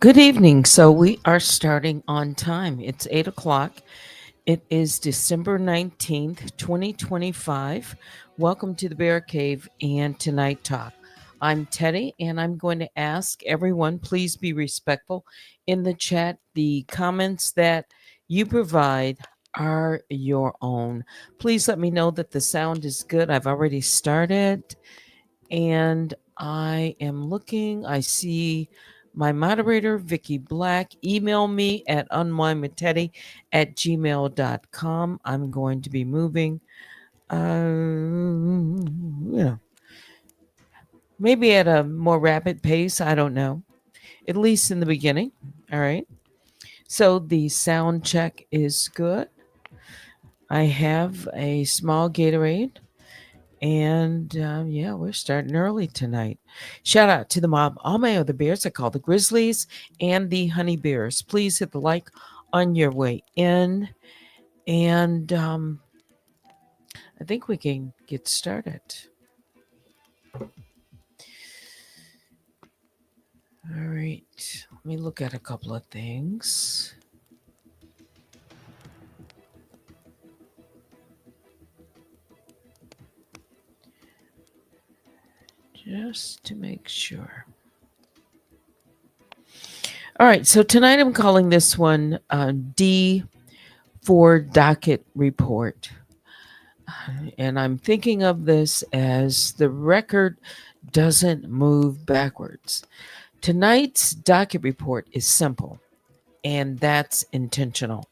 Good evening. So we are starting on time. It's 8 o'clock. It is December 19th, 2025. Welcome to the Bear Cave and Tonight Talk. I'm Teddy, and I'm going to ask everyone, please be respectful in the chat. The comments that you provide are your own. Please let me know that the sound is good. I've already started, and I am looking. I see my moderator, Vicky Black. Email me at unwinewithteddy@gmail.com. I'm going to be moving, maybe at a more rapid pace. I don't know, at least in the beginning. All right. So the sound check is good. I have a small Gatorade. And we're starting early tonight. Shout out to the mob, all my other bears. I call the Grizzlies and the Honey Bears. Please hit the like on your way in. And I think we can get started. All right. Let me look at a couple of things. Just to make sure. All right, so tonight I'm calling this one DForDocketlReport. And I'm thinking of this as the record doesn't move backwards. Tonight's docket report is simple, and that's intentional.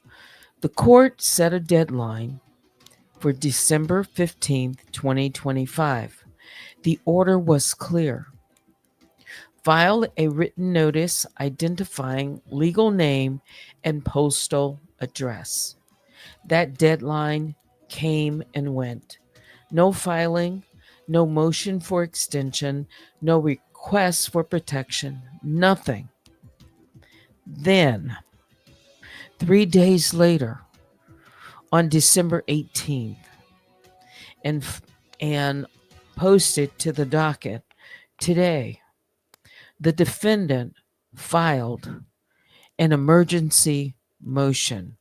The court set a deadline for December 15th, 2025. The order was clear. File a written notice identifying legal name and postal address. That deadline came and went. No filing, no motion for extension, no request for protection, nothing. Then, 3 days later, on December 18th, and posted to the docket today, the defendant filed an emergency motion.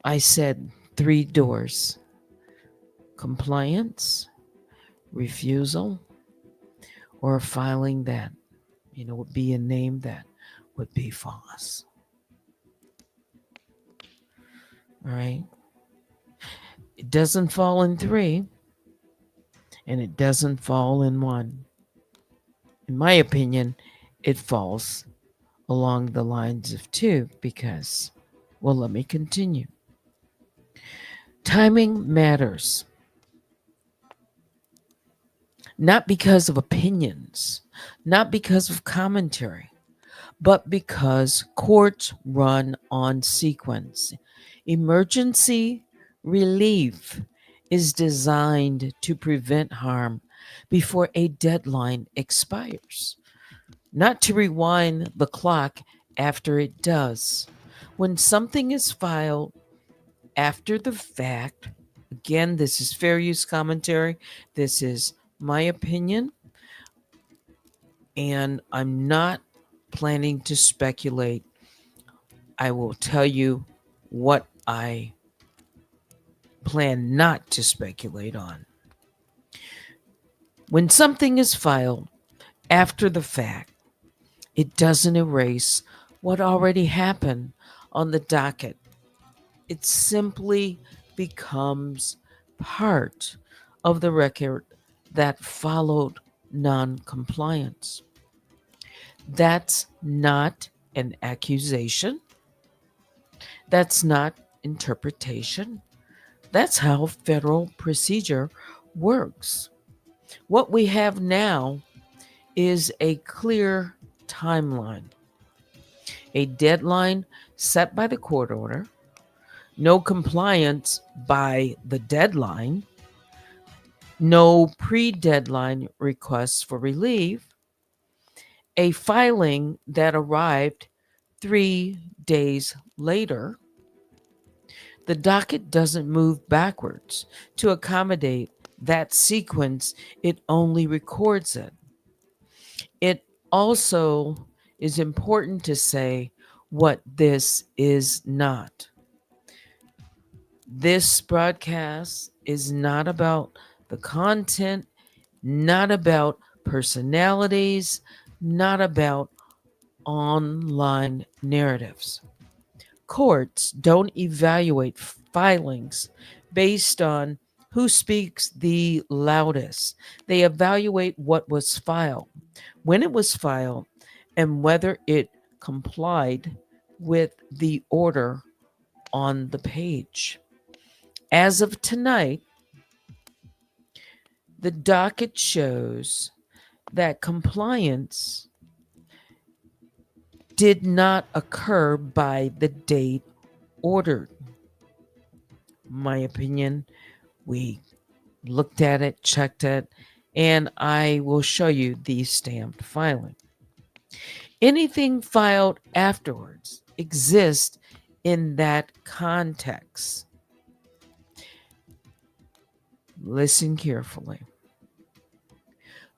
I said 3 doors: compliance, refusal, or filing that, would be a name that would be false. All right. It doesn't fall in 3, and it doesn't fall in 1. In my opinion, it falls along the lines of 2 because, well, let me continue. Timing matters. Not because of opinions, not because of commentary, but because courts run on sequence. Emergency relief is designed to prevent harm before a deadline expires, not to rewind the clock after it does. When something is filed after the fact, again, this is fair use commentary, this is my opinion, and I'm not planning to speculate. I will tell you what I plan not to speculate on. When something is filed after the fact, it doesn't erase what already happened on the docket. It simply becomes part of the record that followed non-compliance. That's not an accusation. That's not interpretation. That's how federal procedure works. What we have now is a clear timeline, a deadline set by the court order, no compliance by the deadline, no pre-deadline requests for relief, a filing that arrived 3 days later. The docket doesn't move backwards to accommodate that sequence, it only records it. It also is important to say what this is not. This broadcast is not about the content, not about personalities, not about online narratives. Courts don't evaluate filings based on who speaks the loudest. They evaluate what was filed, when it was filed, and whether it complied with the order on the page. As of tonight, the docket shows that compliance did not occur by the date ordered. My opinion, we looked at it, checked it, and I will show you the stamped filing. Anything filed afterwards exists in that context. Listen carefully.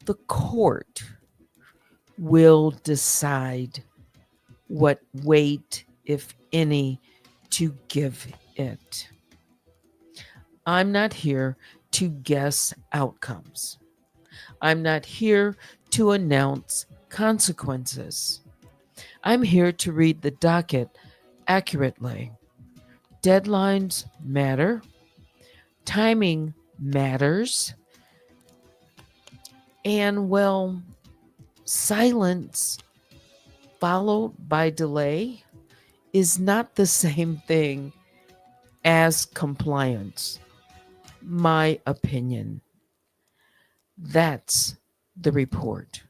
The court will decide what weight, if any, to give it. I'm not here to guess outcomes. I'm not here to announce consequences. I'm here to read the docket accurately. Deadlines matter, timing matters, and well, silence followed by delay is not the same thing as compliance. My opinion. That's the report.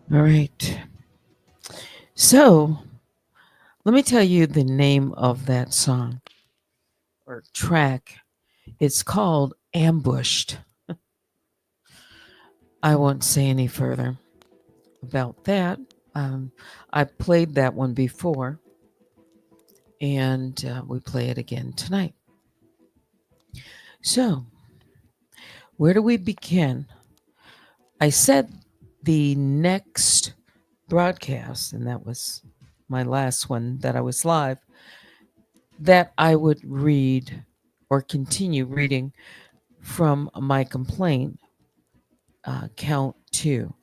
All right. So let me tell you the name of that song or track. It's called Ambushed. I won't say any further about that. I played that one before, and we play it again tonight. So, where do we begin? I said the next broadcast, and that was my last one that I was live, that I would read or continue reading from my complaint, count 2.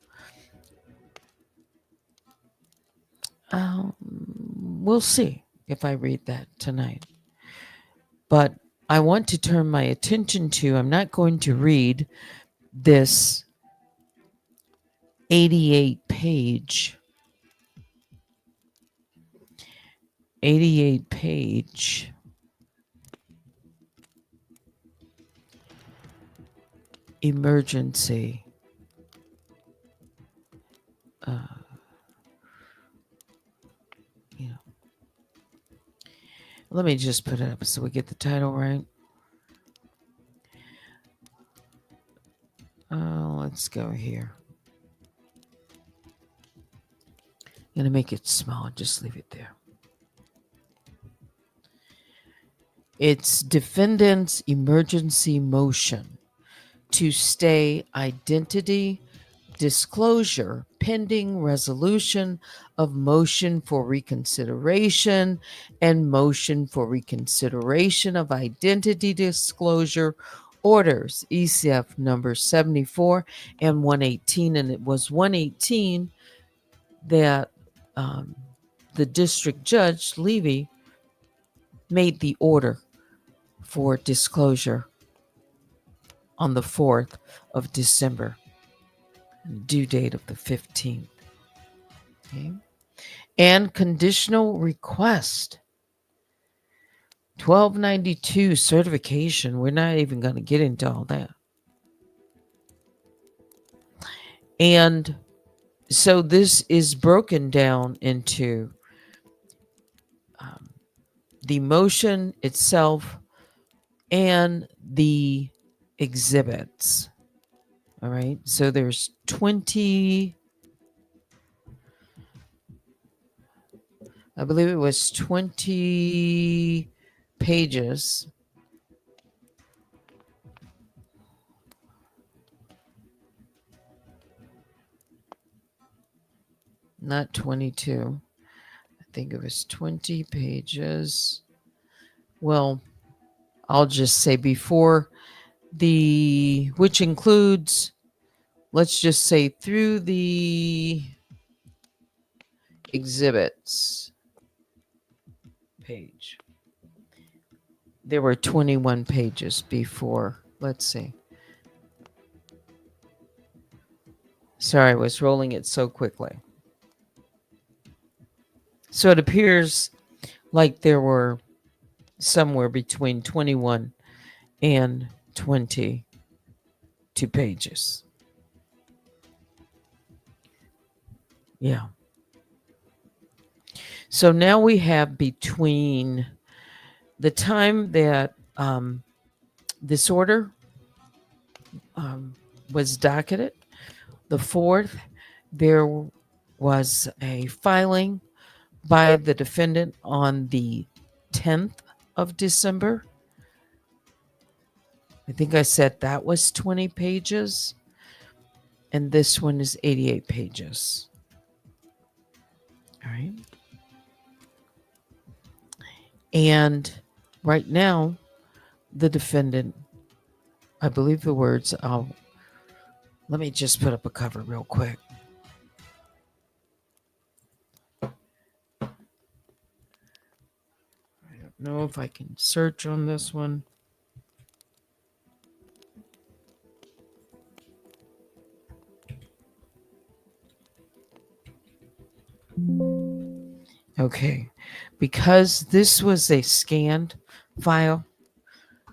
We'll see if I read that tonight. But I want to turn my attention to, I'm not going to read this 88 page 88 page emergency you know, let me just put it up so we get the title right. Let's go here. I'm going to make it small. Just leave it there. It's defendant's emergency motion to stay identity disclosure pending resolution of motion for reconsideration and motion for reconsideration of identity disclosure orders, ECF number 74 and 118. And it was 118 that the district judge, Levy, made the order for disclosure on the 4th of December, due date of the 15th. Okay. And conditional request 1292 certification. We're not even going to get into all that. And so this is broken down into the motion itself and the exhibits. All right. So there's 20, I believe it was 20 pages. Not 22. I think it was 20 pages. Well, I'll just say before the, which includes, let's just say through the exhibits page. There were 21 pages before. Let's see. Sorry, I was rolling it so quickly. So it appears like there were somewhere between 21 and 22 pages. Yeah. So now we have between the time that this order was docketed, the 4th, there was a filing by the defendant on the 10th of December. I think I said that was 20 pages. And this one is 88 pages. All right. And right now, the defendant, I believe the words, let me just put up a cover real quick. I don't know if I can search on this one. Okay, because this was a scanned file,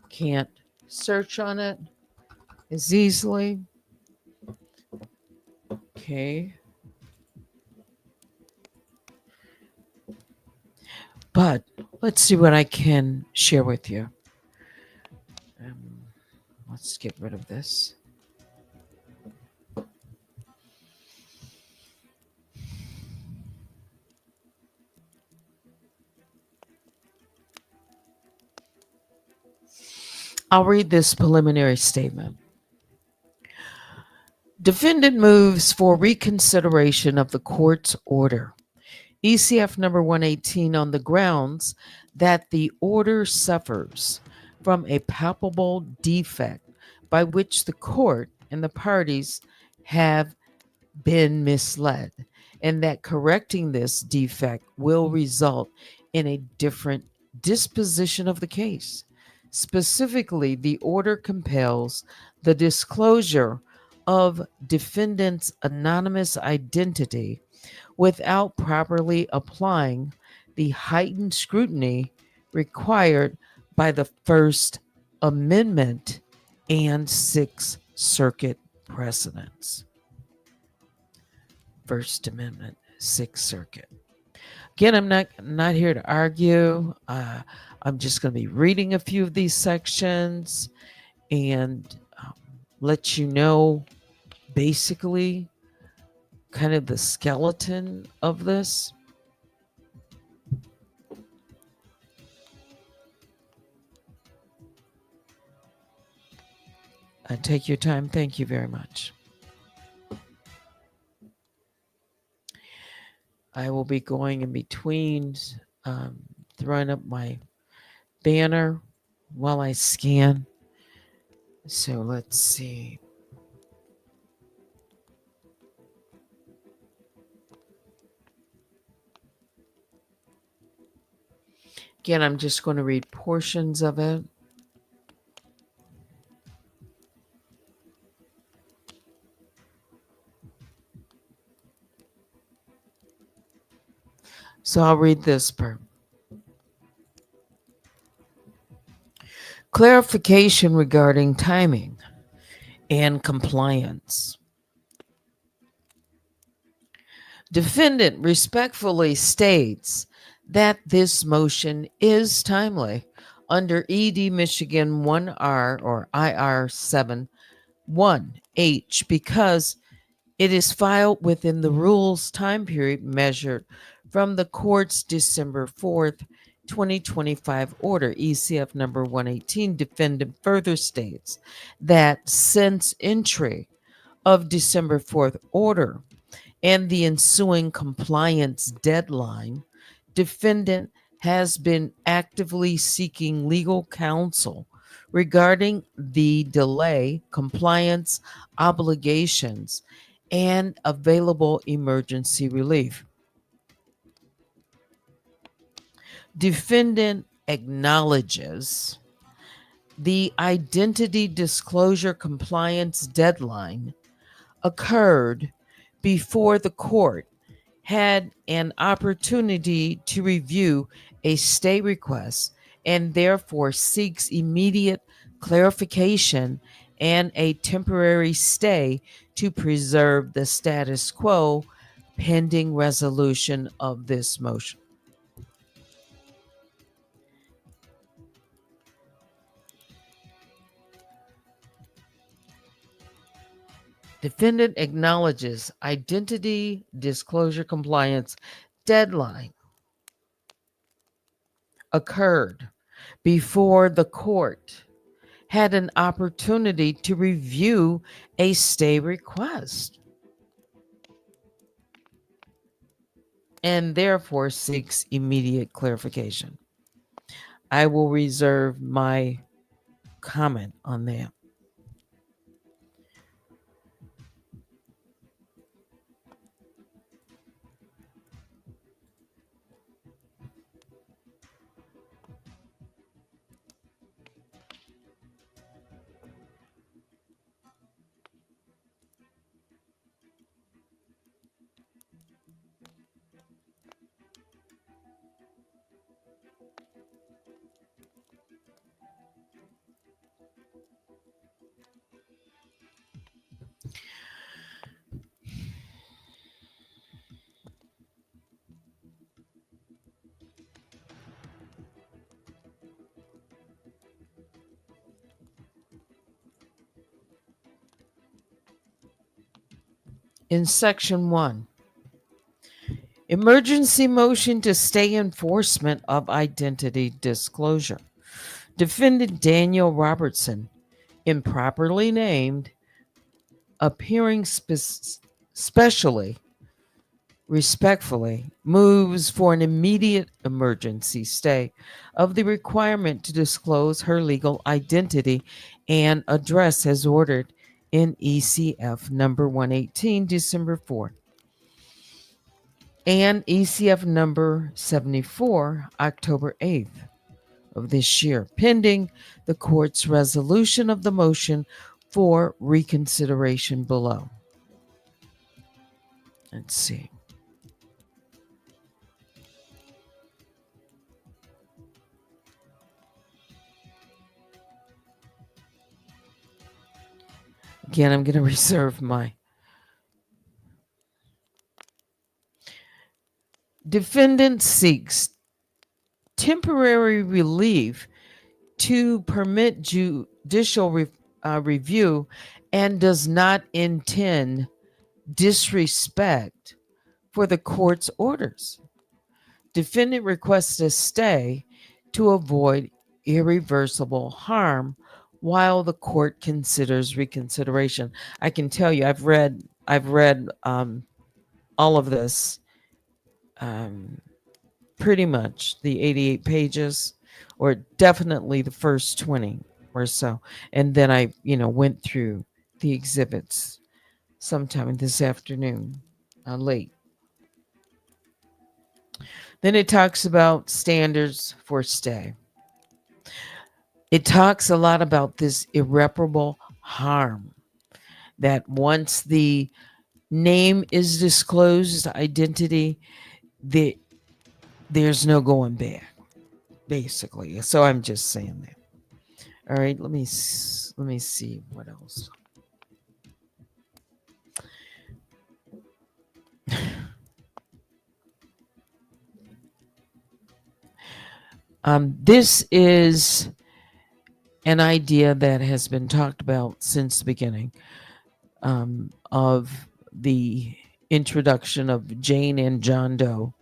can't search on it as easily. Okay. But let's see what I can share with you. Let's get rid of this. I'll read this preliminary statement. Defendant moves for reconsideration of the court's order, ECF number 118, on the grounds that the order suffers from a palpable defect by which the court and the parties have been misled, and that correcting this defect will result in a different disposition of the case. Specifically, the order compels the disclosure of defendant's anonymous identity without properly applying the heightened scrutiny required by the First Amendment and Sixth Circuit precedents. First Amendment, Sixth Circuit. Again, I'm not here to argue. I'm just going to be reading a few of these sections and let you know basically kind of the skeleton of this. Take your time. Thank you very much. I will be going in between, throwing up my banner while I scan. So let's see. Again, I'm just going to read portions of it. So I'll read this part. Clarification regarding timing and compliance. Defendant respectfully states that this motion is timely under ED Michigan 1R or IR 71H because it is filed within the rules time period measured from the court's December 4th, 2025 order, ECF number 118. Defendant further states that since entry of December 4th order and the ensuing compliance deadline, defendant has been actively seeking legal counsel regarding the delay, compliance obligations, and available emergency relief. Defendant acknowledges the identity disclosure compliance deadline occurred before the court had an opportunity to review a stay request and therefore seeks immediate clarification and a temporary stay to preserve the status quo pending resolution of this motion. Defendant acknowledges identity disclosure compliance deadline occurred before the court had an opportunity to review a stay request and therefore seeks immediate clarification. I will reserve my comment on that. In Section 1, emergency motion to stay enforcement of identity disclosure. Defendant Daniel Robertson, improperly named, appearing specially, respectfully, moves for an immediate emergency stay of the requirement to disclose her legal identity and address as ordered in ECF number 118, December 4th, and ECF number 74, October 8th, of this year, pending the court's resolution of the motion for reconsideration below. Let's see. Again, I'm going to reserve my defendant seeks temporary relief to permit judicial review and does not intend disrespect for the court's orders. Defendant requests a stay to avoid irreversible harm while the court considers reconsideration. I can tell you, I've read all of this, pretty much the 88 pages, or definitely the first 20 or so, and then I, went through the exhibits sometime this afternoon, late. Then it talks about standards for stay. It talks a lot about this irreparable harm, that once the name is disclosed, identity, there's no going back, basically. So I'm just saying that. All right, let me see what else. This is an idea that has been talked about since the beginning of the introduction of Jane and John Doe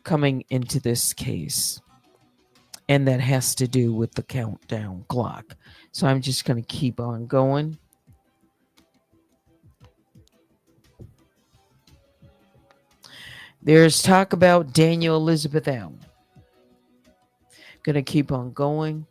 coming into this case. And that has to do with the countdown clock. So I'm just going to keep on going. There's talk about Daniel Elizabeth Allen. Going to keep on going.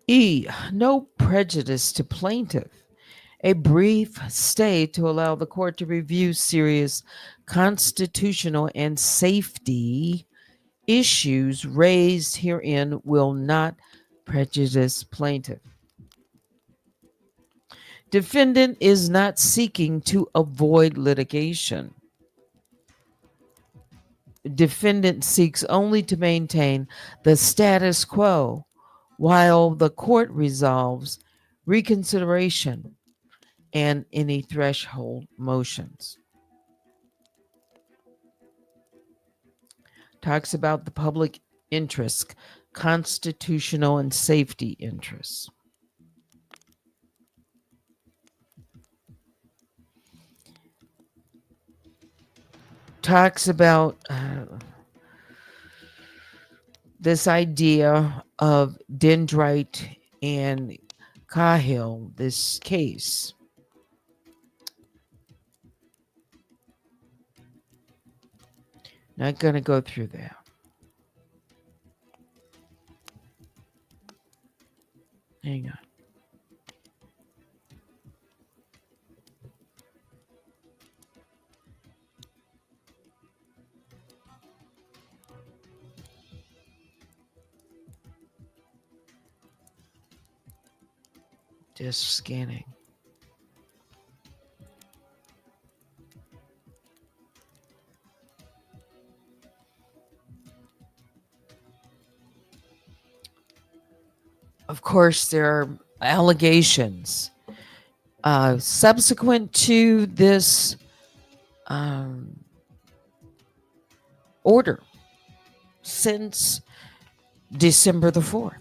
E, no prejudice to plaintiff. A brief stay to allow the court to review serious constitutional and safety issues raised herein will not prejudice plaintiff. Defendant is not seeking to avoid litigation. Defendant seeks only to maintain the status quo while the court resolves reconsideration and any threshold motions. Talks about the public interest, constitutional and safety interests. Talks about this idea of Dendrite and Cahill, this case. Not going to go through that. Hang on. Just scanning. Of course, there are allegations subsequent to this order since December the 4th.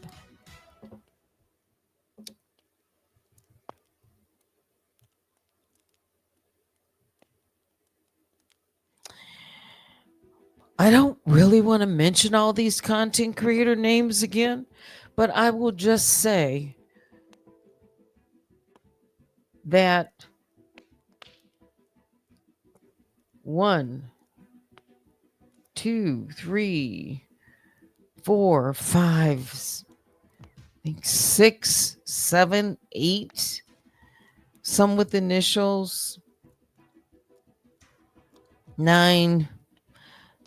I don't really want to mention all these content creator names again, but I will just say that 1, 2, 3, 4, 5, I think 6, 7, 8, some with initials, 9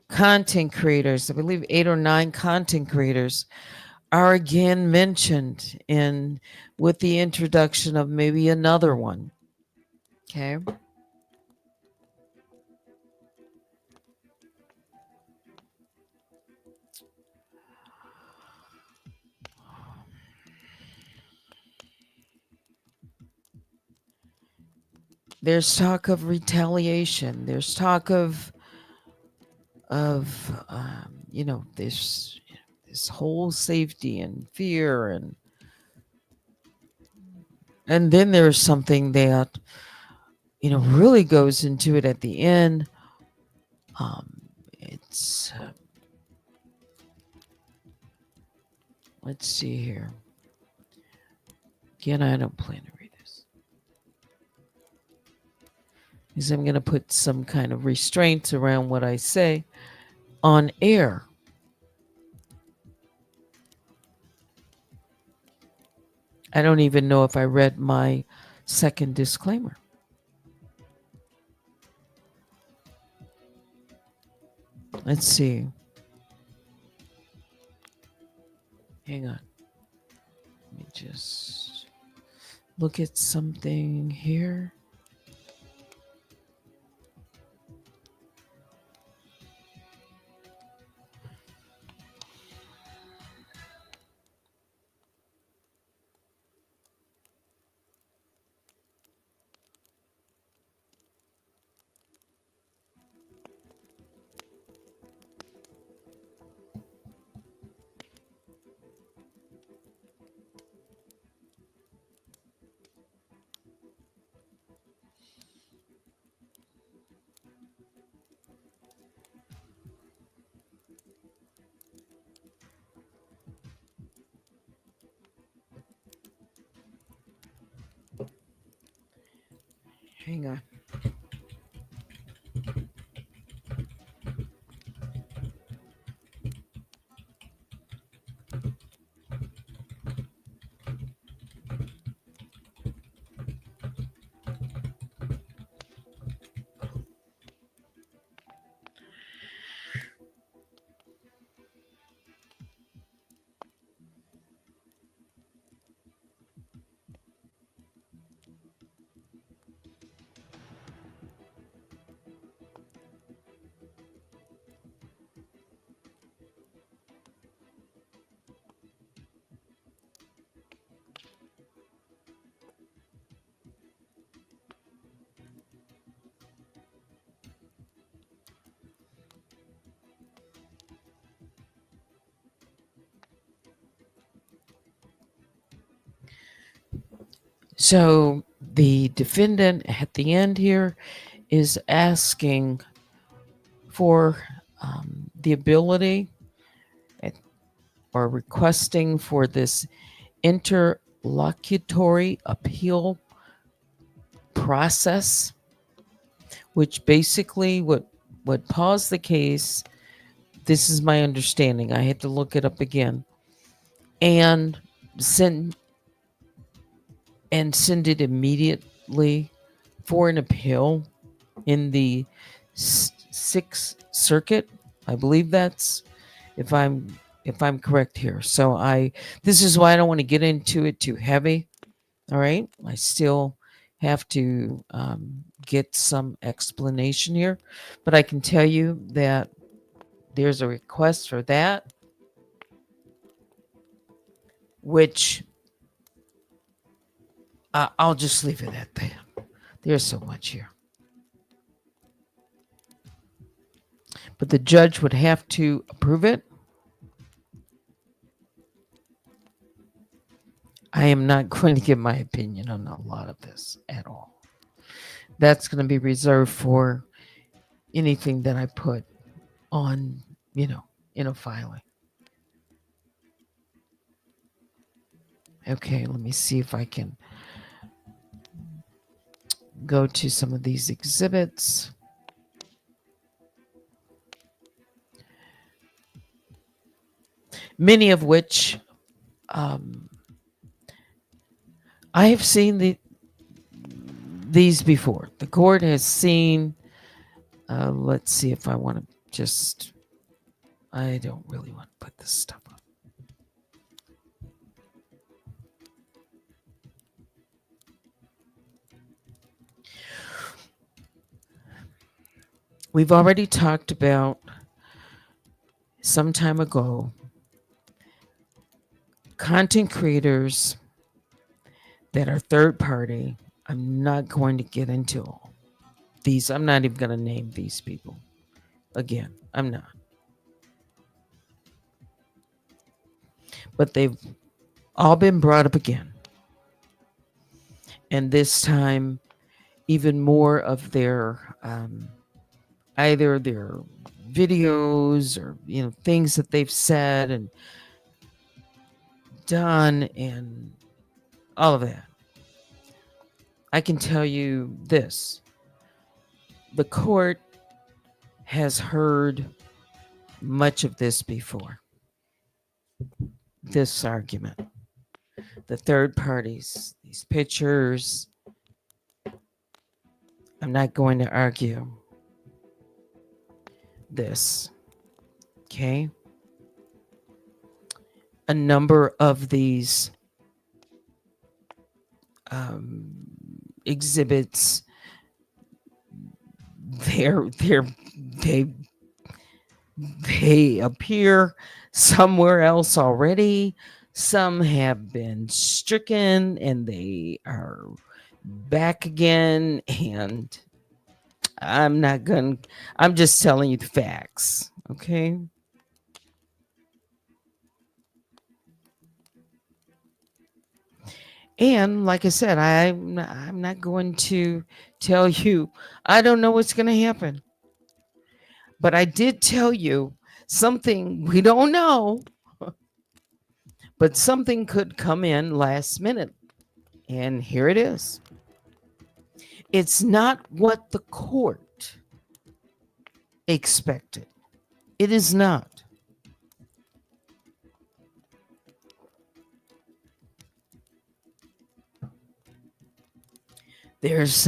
content creators, I believe 8 or 9 content creators are again mentioned in with the introduction of maybe another one. Okay. There's talk of retaliation. There's talk of this whole safety and fear, and then there's something that really goes into it at the end. It's let's see here. Again, I don't plan to read this because I'm going to put some kind of restraints around what I say on air. I don't even know if I read my second disclaimer. Let's see. Hang on. Let me just look at something here. Hang on. So the defendant at the end here is asking for the ability or requesting for this interlocutory appeal process, which basically would pause the case. This is my understanding. I had to look it up again, and send it immediately for an appeal in the Sixth Circuit. I believe that's if I'm correct here. So this is why I don't want to get into it too heavy. All right, I still have to get some explanation here, but I can tell you that there's a request for that, which I'll just leave it at that. There's so much here. But the judge would have to approve it. I am not going to give my opinion on a lot of this at all. That's going to be reserved for anything that I put on, in a filing. Okay, let me see if I can go to some of these exhibits. Many of which I have seen these before. The court has seen. Let's see if I want to just. I don't really want to put this stuff up. We've already talked about some time ago content creators that are third party. I'm not going to get into all these. I'm not even going to name these people. Again, I'm not. But they've all been brought up again. And this time, even more of their either their videos or things that they've said and done and all of that. I can tell you this. The court has heard much of this before. This argument. The third parties, these pictures. I'm not going to argue this. Okay? A number of these exhibits, they appear somewhere else already. Some have been stricken and they are back again. And I'm just telling you the facts. Okay. And like I said, I'm not going to tell you, I don't know what's going to happen. But I did tell you something we don't know, but something could come in last minute. And here it is. It's not what the court expected. It is not. There's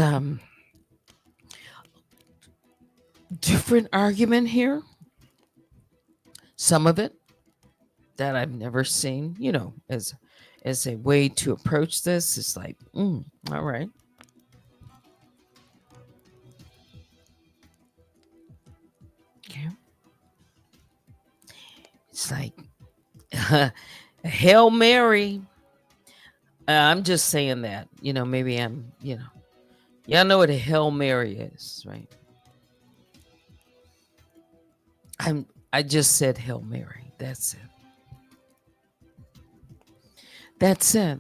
different argument here. Some of it that I've never seen, as a way to approach this. It's like, all right. Okay. It's like Hail Mary. I'm just saying that, maybe I'm, y'all know what a Hail Mary is, right? I just said Hail Mary. That's it. That's it.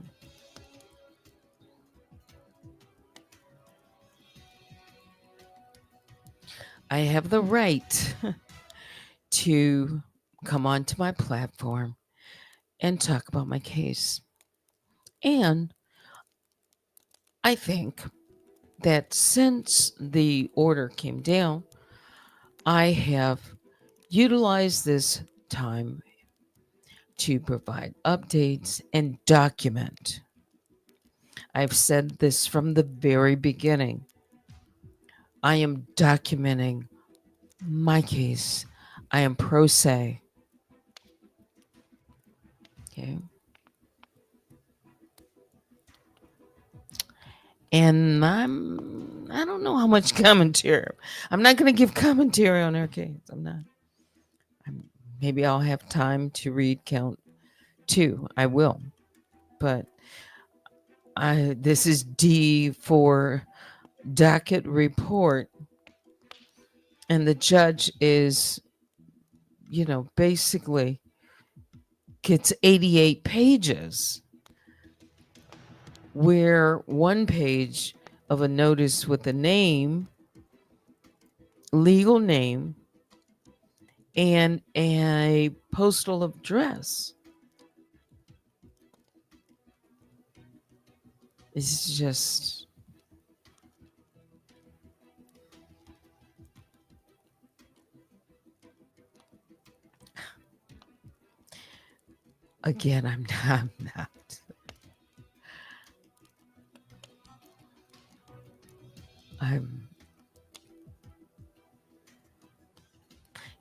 I have the right to come onto my platform and talk about my case. And I think that since the order came down, I have utilized this time to provide updates and document. I've said this from the very beginning. I am documenting my case. I am pro se. Okay. And I don't know how much commentary. I'm not going to give commentary on her case. I'm not. Maybe I'll have time to read count 2. I will. But this is DForDocketlReport. And the judge is, basically gets 88 pages, where one page of a notice with a name, legal name, and a postal address. It's just, again, I'm not.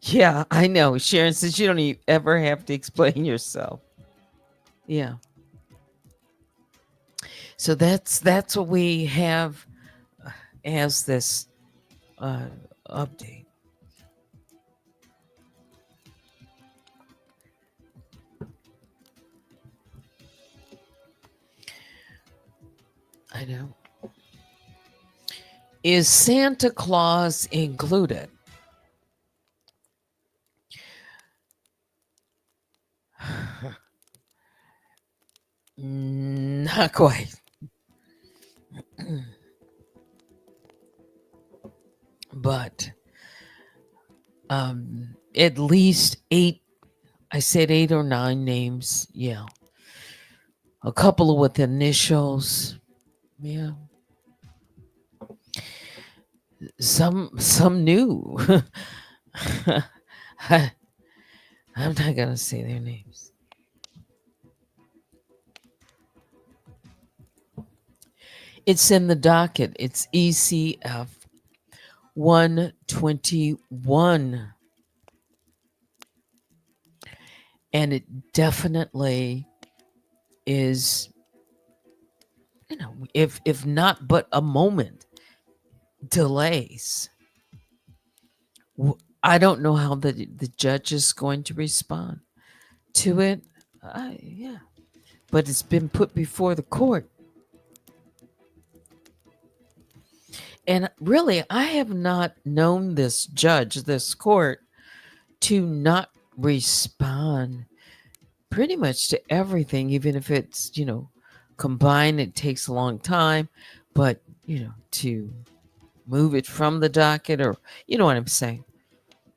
Yeah, I know. Sharon says you don't ever have to explain yourself. Yeah. So that's what we have as this uh, update. I know. Is Santa Claus included? Not quite. But at least 8, I said 8 or 9 names. Yeah. A couple with initials. Yeah. Some new. I'm not going to say their names. It's in the docket. It's ECF 121. And it definitely is, if not but a moment delays. I don't know how the judge is going to respond to it. Yeah. But it's been put before the court. And really, I have not known this judge, this court, to not respond pretty much to everything, even if it's, combined, it takes a long time. But, to move it from the docket, or, you know what I'm saying?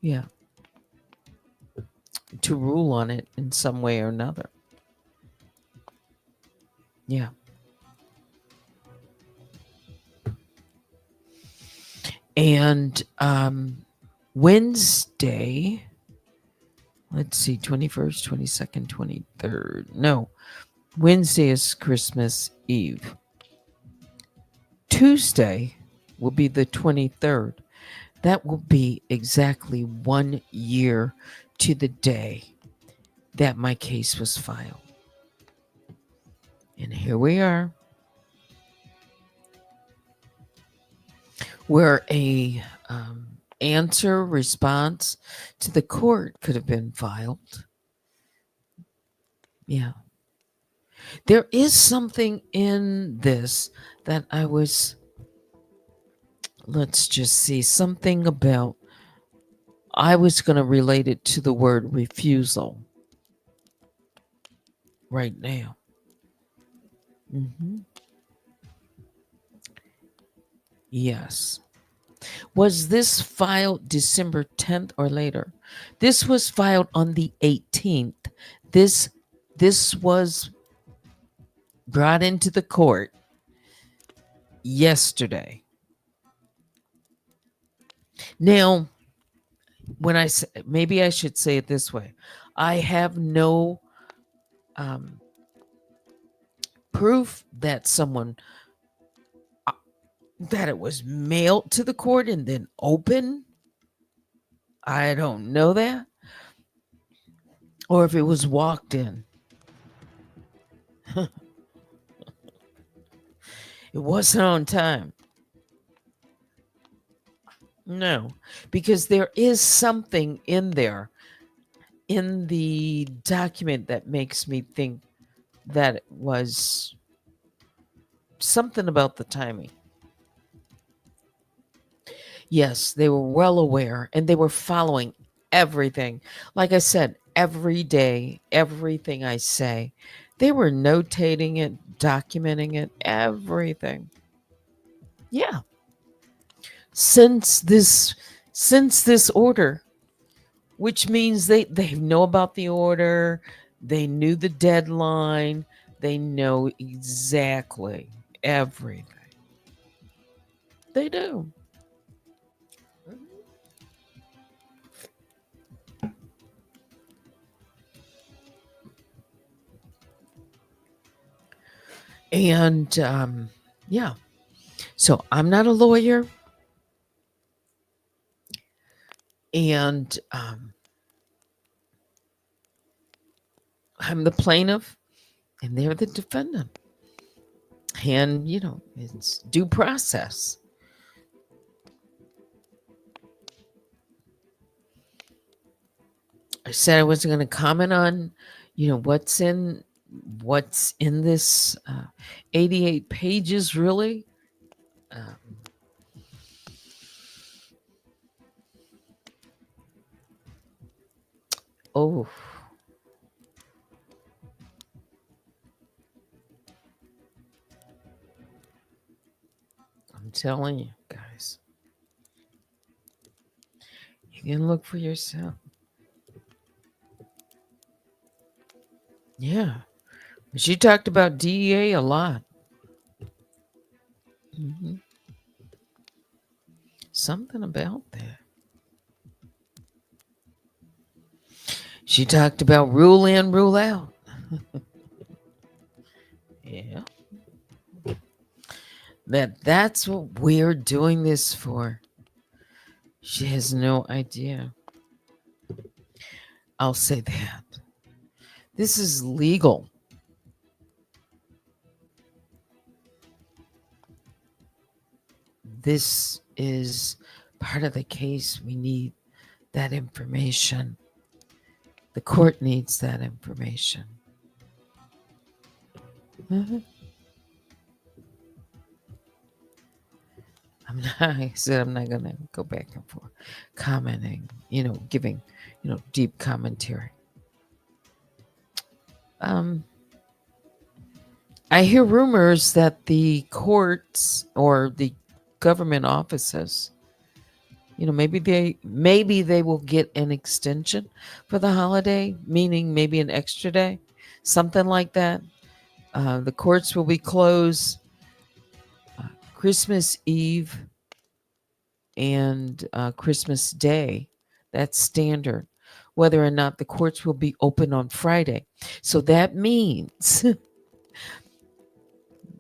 Yeah. To rule on it in some way or another. Yeah. And Wednesday, let's see, 21st, 22nd, 23rd. No, Wednesday is Christmas Eve. Tuesday will be the 23rd. That will be exactly 1 year to the day that my case was filed. And here we are, where a answer response to the court could have been filed. Yeah. There is something in this that let's just see, something about, I was going to relate it to the word refusal right now. Yes. Was this filed December 10th or later? This was filed on the 18th. This was brought into the court yesterday. Now, when I say, maybe I should say it this way, I have no proof that that it was mailed to the court and then open. I don't know that. Or if it was walked in. It wasn't on time. No, because there is something in there in the document that makes me think that it was something about the timing. Yes, they were well aware, and they were following everything. Like I said, every day, everything I say, they were notating it, documenting it, everything. Yeah. Since this order which means they know about the order, they knew the deadline, they know exactly everything. They do. And yeah, so I'm not a lawyer, and I'm the plaintiff, and they're the defendant. And, it's due process. I said I wasn't going to comment on, what's in this 88 pages, really. Um, oh, I'm telling you, guys, you can look for yourself. Yeah. She talked about DEA a lot. Hmm. Something about that. She talked about rule in, rule out. Yeah. That's what we're doing this for. She has no idea. I'll say that. This is legal. This is part of the case. We need that information. The court needs that information. Mhm. I said I'm not going to go back and forth commenting, giving, deep commentary. I hear rumors that the courts or the government offices, maybe they will get an extension for the holiday, meaning maybe an extra day, something like that. The courts will be closed Christmas Eve and Christmas Day. That's standard. Whether or not the courts will be open on Friday. So that means,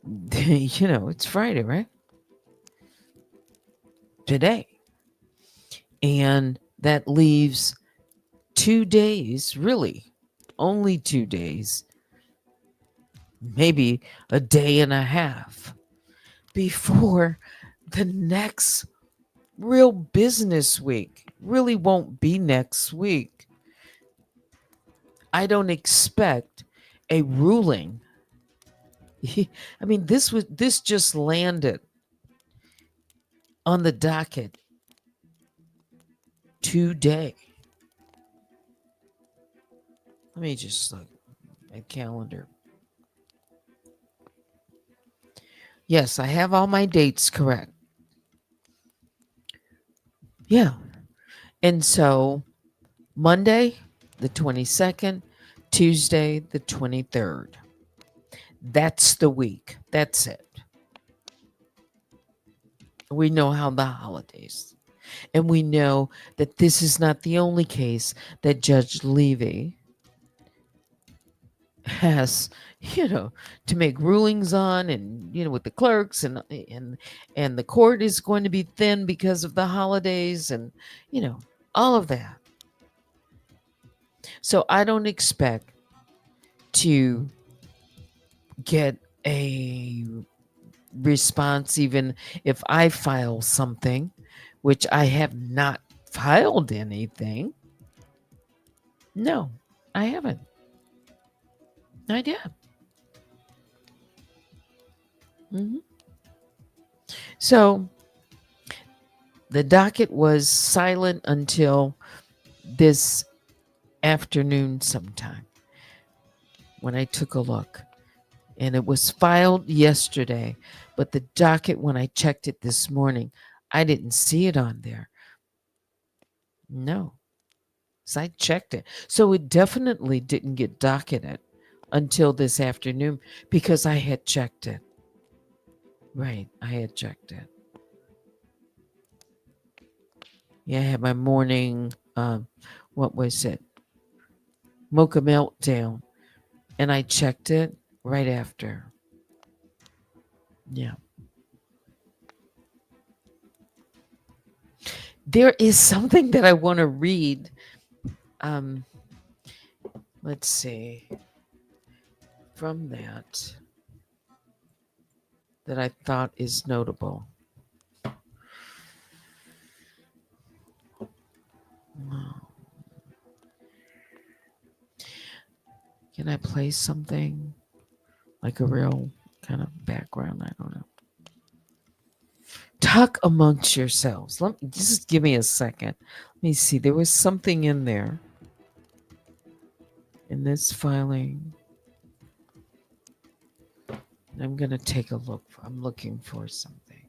it's Friday, right? Today. And that leaves 2 days, really, only 2 days, maybe a day and a half before the next real business week. Really won't be next week. I don't expect a ruling. I mean, this just landed on the docket today. Let me just look at calendar. Yes, I have all my dates correct. Yeah. And so Monday, the 22nd, Tuesday, the 23rd. That's the week. That's it. We know how the holidays. And we know that this is not the only case that Judge Levy has, to make rulings on, and with the clerks, and the court is going to be thin because of the holidays, and all of that. So I don't expect to get a response even if I file something, which I have not filed anything. No, I haven't. Not yet. Hmm. So the docket was silent until this afternoon sometime when I took a look. And it was filed yesterday, but the docket, when I checked it this morning, I didn't see it on there. No. So I checked it. So it definitely didn't get docketed until this afternoon because I had checked it. Right, I had checked it. Yeah, I had my morning, what was it? Mocha meltdown. And I checked it right after. Yeah. There is something that I want to read. Um, let's see. From that I thought is notable. Wow. Can I play something like a real kind of background? I don't know. Talk amongst yourselves. Let me just give me a second. Let me see. There was something in there in this filing. I'm going to take a look. I'm looking for something.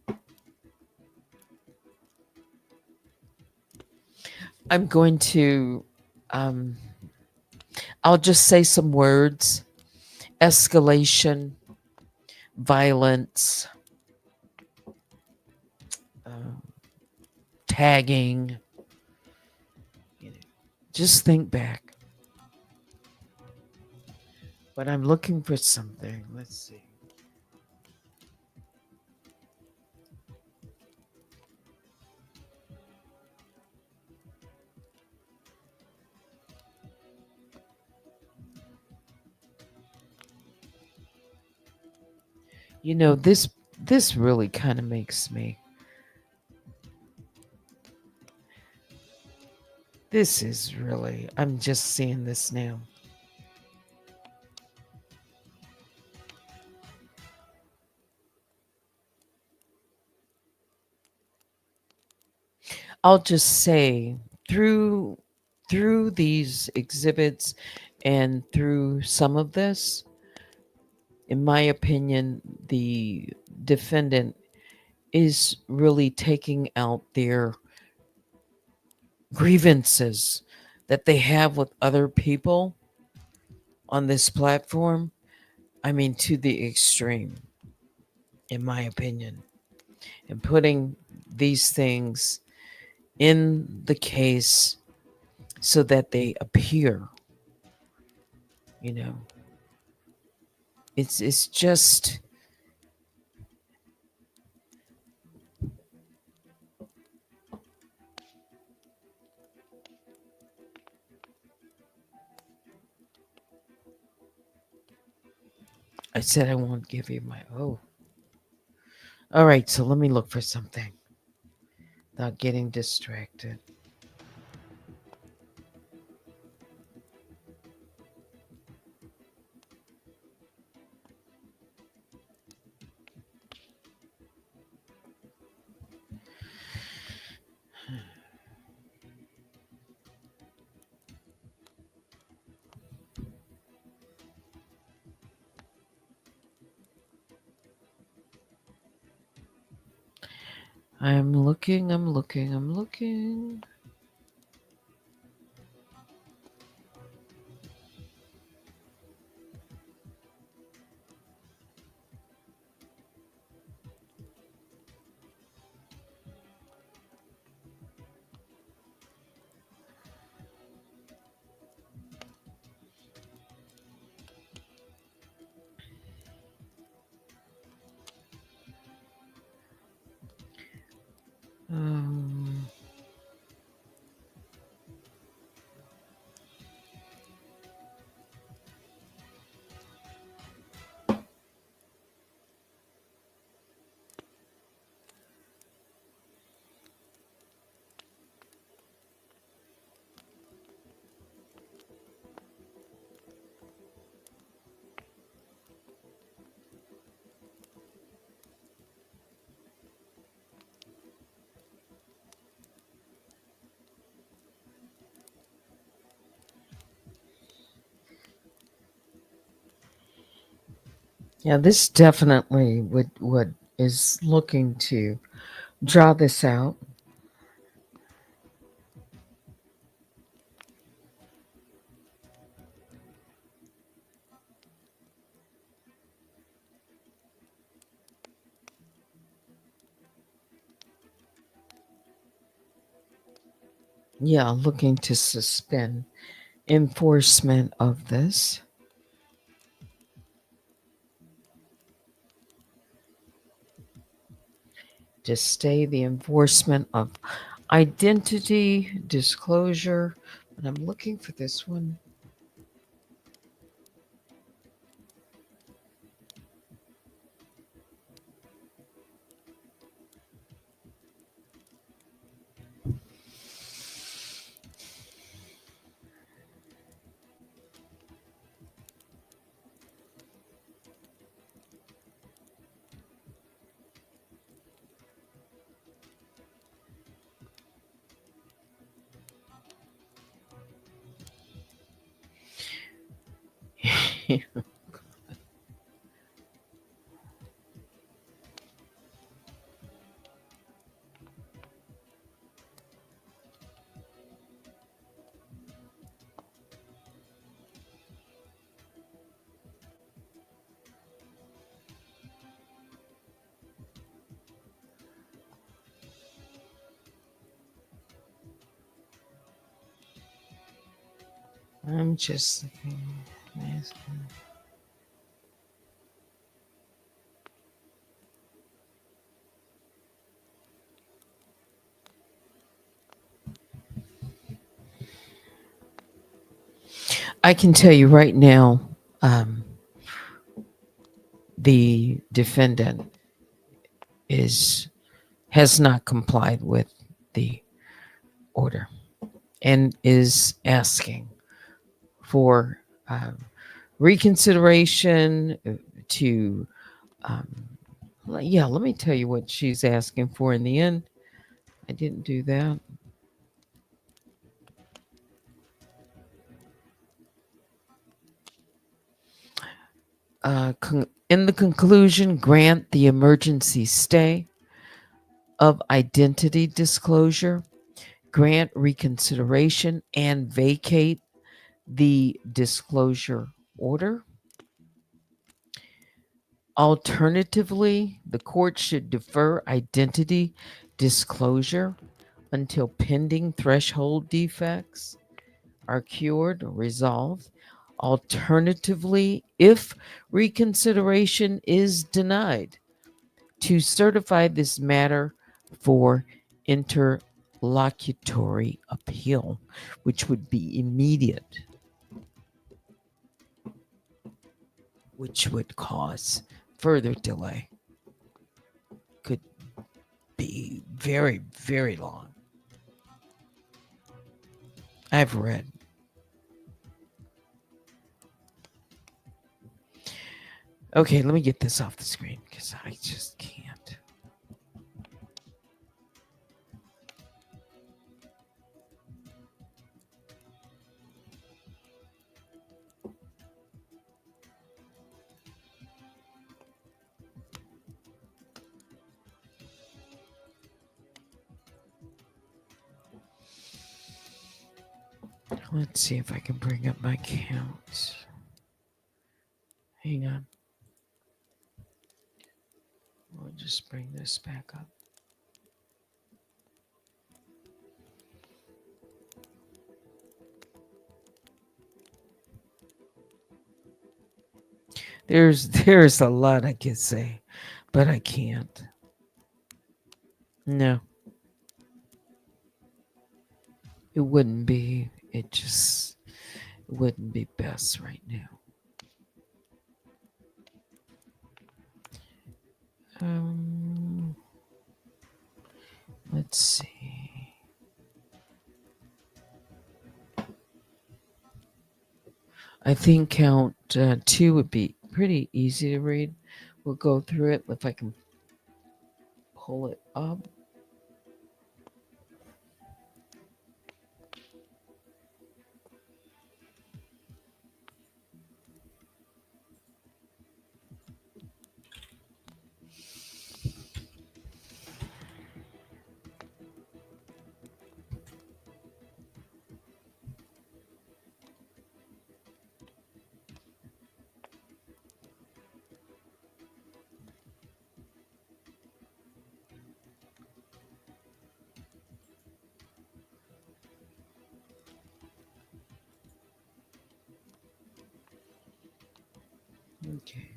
I'm going to, I'll just say some words: escalation, violence, uh, tagging. Just think back. But I'm looking for something. Let's see. You know, this really kind of makes me. This is really. I'm just seeing this now. I'll just say through these exhibits and through some of this, in my opinion, the defendant is really taking out their grievances that they have with other people on this platform. I mean, to the extreme, in my opinion, and putting these things in the case so that they appear, you know. It's just I said I won't give you my All right, so let me look for something without getting distracted. I'm looking, I'm looking, I'm looking. Um, yeah, this definitely would is looking to draw this out. Yeah, looking to suspend enforcement of this. To stay the enforcement of identity disclosure. And I'm looking for this one. I'm just looking. I can tell you right now, um, the defendant has not complied with the order and is asking for reconsideration to yeah, let me tell you what she's asking for in the end. I didn't do that. In the conclusion, grant the emergency stay of identity disclosure, grant reconsideration, and vacate the disclosure order. Alternatively, the court should defer identity disclosure until pending threshold defects are cured or resolved. Alternatively, if reconsideration is denied, to certify this matter for interlocutory appeal, which would be immediate, which would cause further delay. Could be very, very long. I've read. Okay, let me get this off the screen because I just can't. Let's see if I can bring up my count. Hang on. We'll just bring this back up. There's a lot I could say, but I can't. No, it wouldn't be. It just wouldn't be best right now. Um, let's see. I think count 2 would be pretty easy to read. We'll go through it if I can pull it up. Okay.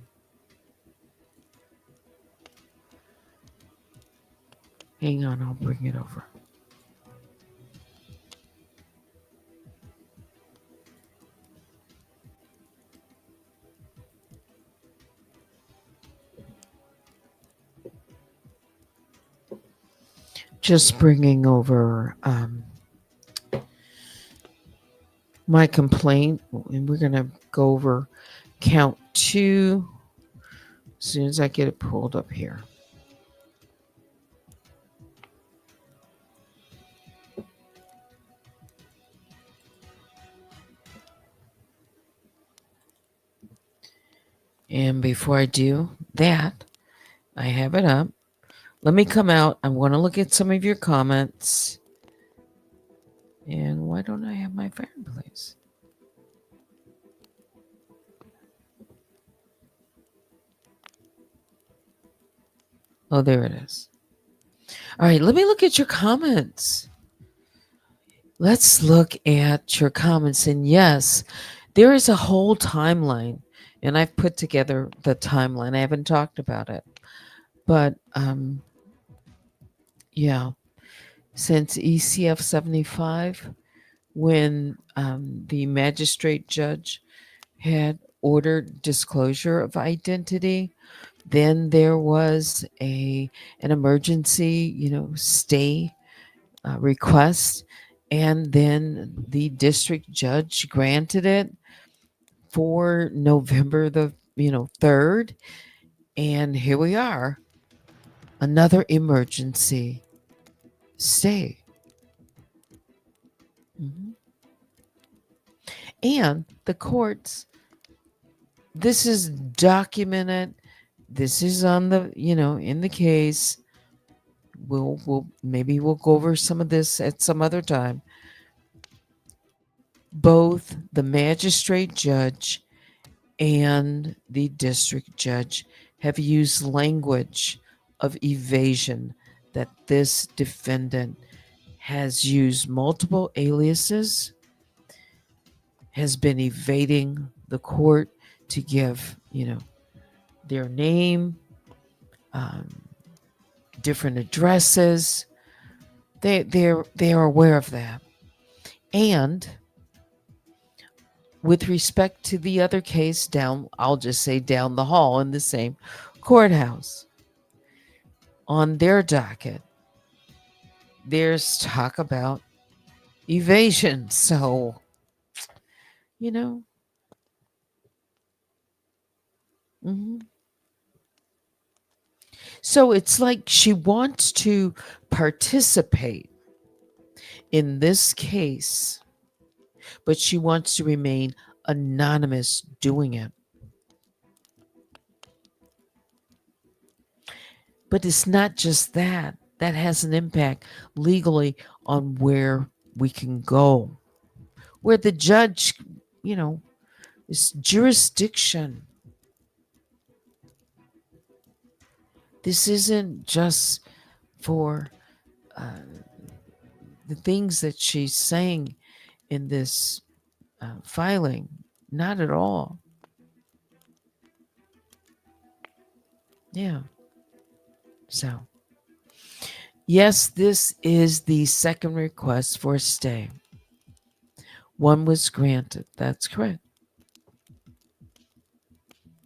Hang on, I'll bring it over. Just bringing over my complaint, and we're going to go over count 2 as soon as I get it pulled up here. And before I do that, I have it up. Let me come out. I want to look at some of your comments. And why don't I have my fireplace? Oh, there it is. All right, let me look at your comments. Let's look at your comments. And yes, there is a whole timeline, and I've put together the timeline. I haven't talked about it. But yeah, since ECF 75, when the magistrate judge had ordered disclosure of identity, then there was an emergency, stay request, and then the district judge granted it for November the 3rd, and here we are, another emergency stay. Mm-hmm. And the courts, this is documented. This is on the, in the case. We'll go over some of this at some other time. Both the magistrate judge and the district judge have used language of evasion, that this defendant has used multiple aliases, has been evading the court to give, their name, different addresses. They're aware of that. And with respect to the other case I'll just say down the hall in the same courthouse, on their docket, there's talk about evasion. So, mm-hmm. So it's like she wants to participate in this case, but she wants to remain anonymous doing it. But it's not just that. That has an impact legally on where we can go, where the judge, is jurisdiction. This isn't just for the things that she's saying in this filing. Not at all. Yeah. So, yes, this is the second request for a stay. One was granted. That's correct.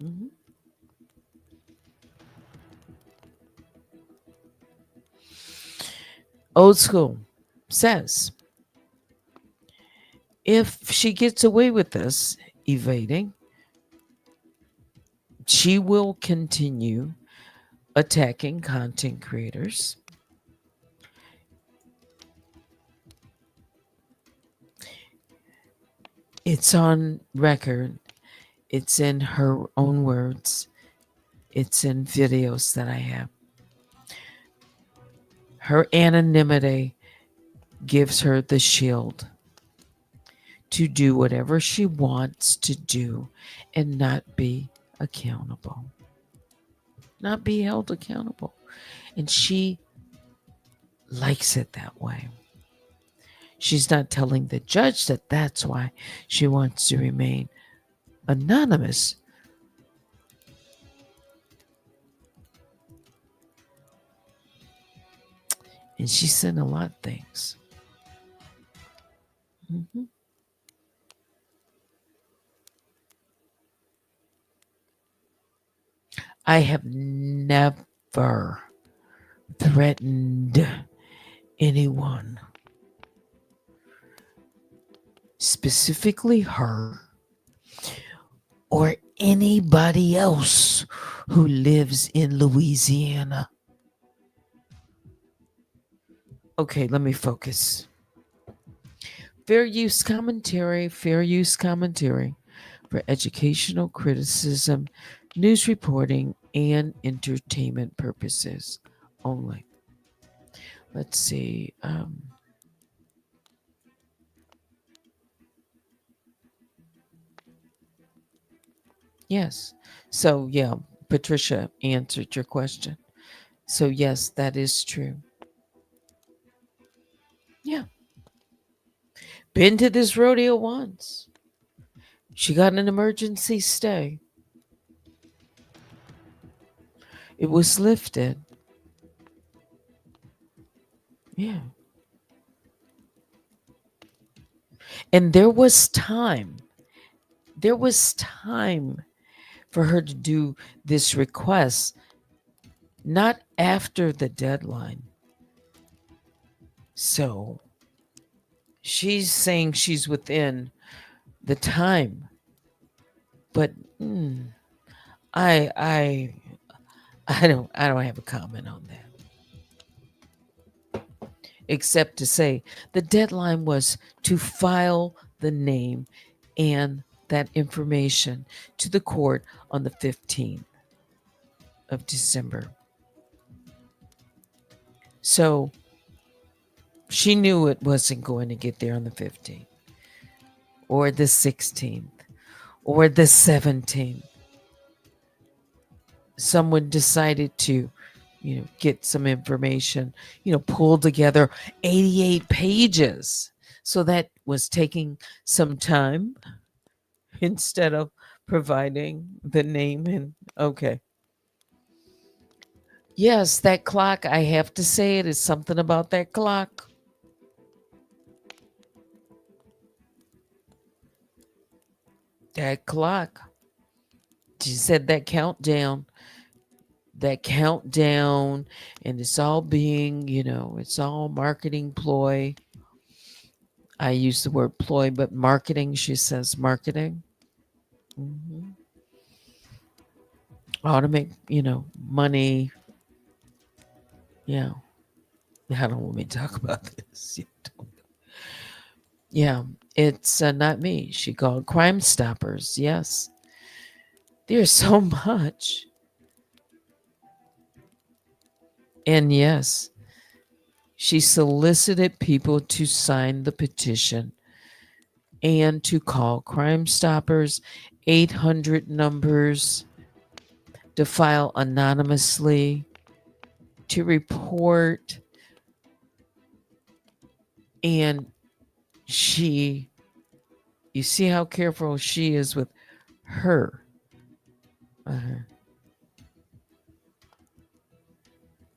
Mm-hmm. Old School says, if she gets away with this evading, she will continue attacking content creators. It's on record. It's in her own words. It's in videos that I have. Her anonymity gives her the shield to do whatever she wants to do and not be accountable. Not be held accountable. And she likes it that way. She's not telling the judge that that's why she wants to remain anonymous. And she said a lot of things. Mhm. I have never threatened anyone, specifically her or anybody else who lives in Louisiana. Okay, let me focus. Fair use commentary for educational criticism, news reporting, and entertainment purposes only. Let's see. Yes. So, yeah, Patricia answered your question. So, yes, that is true. Yeah. Been to this rodeo once. She got an emergency stay. It was lifted. Yeah. And there was time. There was time for her to do this request, not after the deadline. So she's saying she's within the time, but I I I don't have a comment on that, except to say the deadline was to file the name and that information to the court on the 15th of December. So she knew it wasn't going to get there on the 15th or the 16th or the 17th. Someone decided to, get some information, pull together 88 pages. So that was taking some time instead of providing the name and okay. Yes, that clock, I have to say it is something about that clock. That clock. She said that countdown, and it's all being, it's all marketing ploy. I use the word ploy, but marketing, she says marketing. Hmm. Ought to make, money. Yeah. I don't want me to talk about this. Yeah. It's not me. She called Crime Stoppers. Yes. There's so much. And yes, she solicited people to sign the petition and to call Crime Stoppers, 800 numbers, to file anonymously, to report. And you see how careful she is with her. Uh-huh.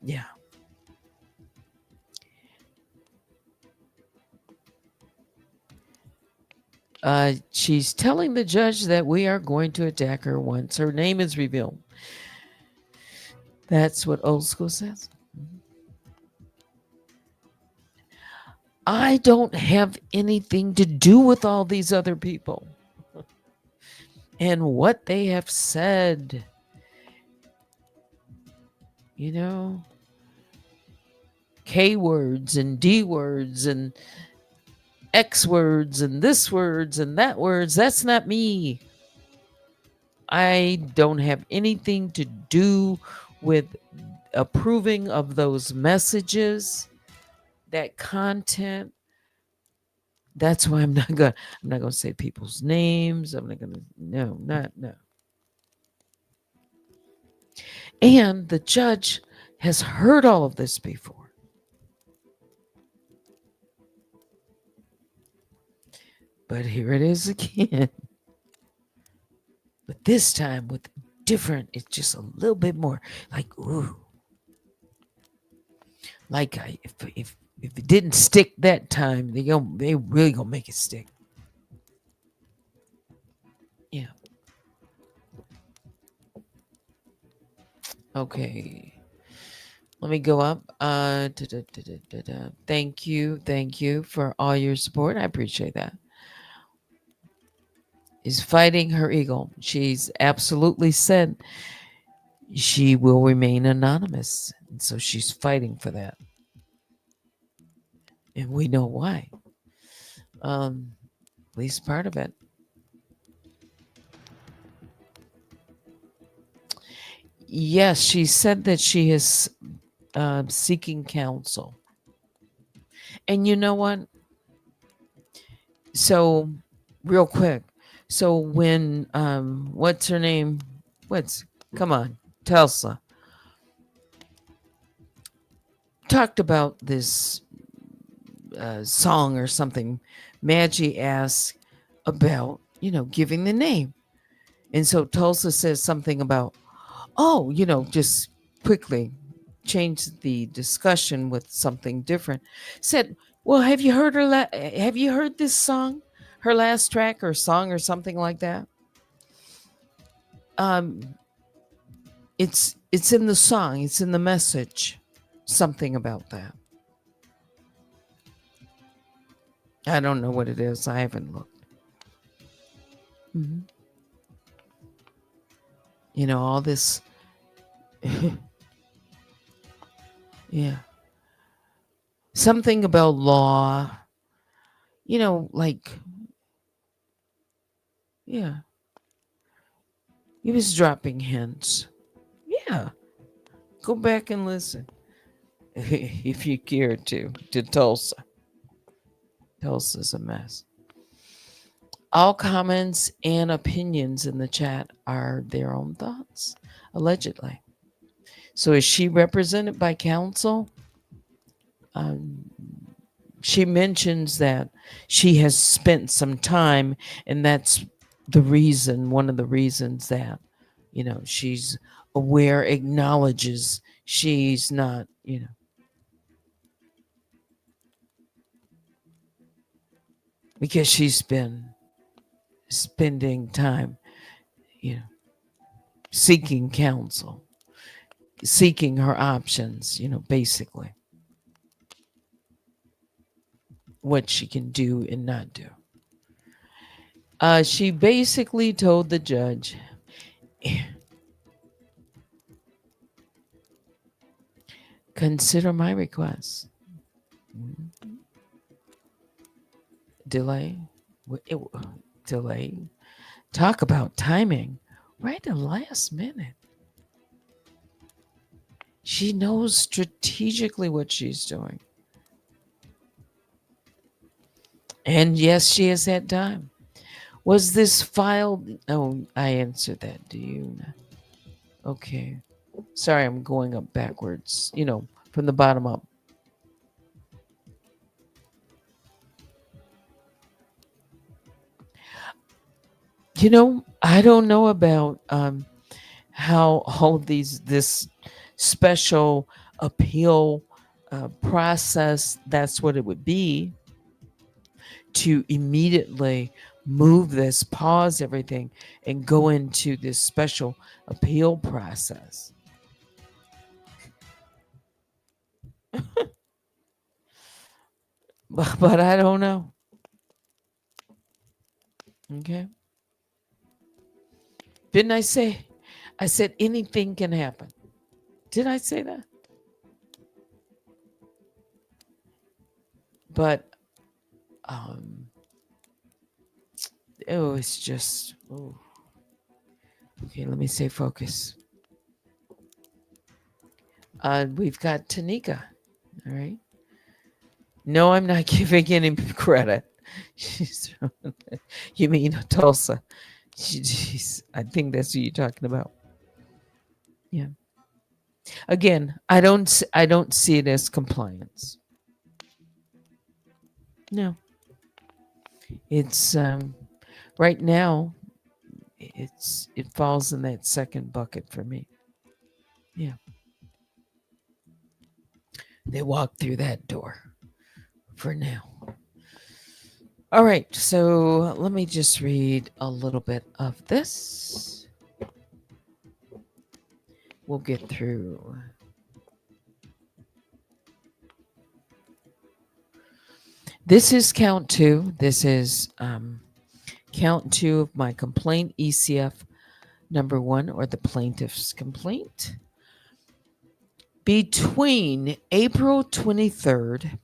Yeah. She's telling the judge that we are going to attack her once her name is revealed. That's what old school says. I don't have anything to do with all these other people and what they have said. You know, K words and D words and X words and this words and that words. That's not me. I don't have anything to do with approving of those messages, that content. That's why I'm not gonna say people's names. I'm not gonna no. And the judge has heard all of this before. But here it is again. But this time with different, it's just a little bit more like, ooh. Like if it didn't stick that time, they really gonna make it stick. Yeah. Okay. Let me go up. Thank you for all your support. I appreciate that. Is fighting her ego. She's absolutely said she will remain anonymous, and so she's fighting for that, and we know why. At least part of it. Yes, she said that she is seeking counsel. And you know what? So, real quick. So when what's her name? What's come on, Tulsa talked about this song or something. Maggie asked about giving the name, and so Tulsa says something about just quickly change the discussion with something different. Said, "Well, have you heard this song? Her last track or song or something like that? Um, it's in the song. It's in the message. Something about that. I don't know what it is. I haven't looked. Mhm. All this. Yeah, something about law. Like yeah, he was dropping hints. Yeah, go back and listen if you care to Tulsa. Tulsa's a mess. All comments and opinions in the chat are their own thoughts, allegedly. So is she represented by counsel? Um, she mentions that she has spent some time, and that's one of the reasons that, she's aware, acknowledges she's not, because she's been spending time, you know, seeking counsel, seeking her options, basically what she can do and not do. She basically told the judge, consider my request. Delay. Delay. Talk about timing. Right at the last minute. She knows strategically what she's doing. And yes, she has had time. Was this filed? Oh, I answered that. Do you? Okay. Sorry, I'm going up backwards, from the bottom up. I don't know about how all this special appeal process, that's what it would be, to immediately move this, pause everything, and go into this special appeal process. But I don't know. Okay. Didn't I say? I said anything can happen. Did I say that? But it's just okay. Let me say focus. We've got Tanika. All right. No, I'm not giving any credit. You mean Tulsa? I think that's who you're talking about. Yeah. Again, I don't see it as compliance. No, it's right now. It falls in that second bucket for me. Yeah. They walk through that door for now. All right, so let me just read a little bit of this. We'll get through. This is count two. This is count two of my complaint, ECF number one, or the plaintiff's complaint. Between April 23rd,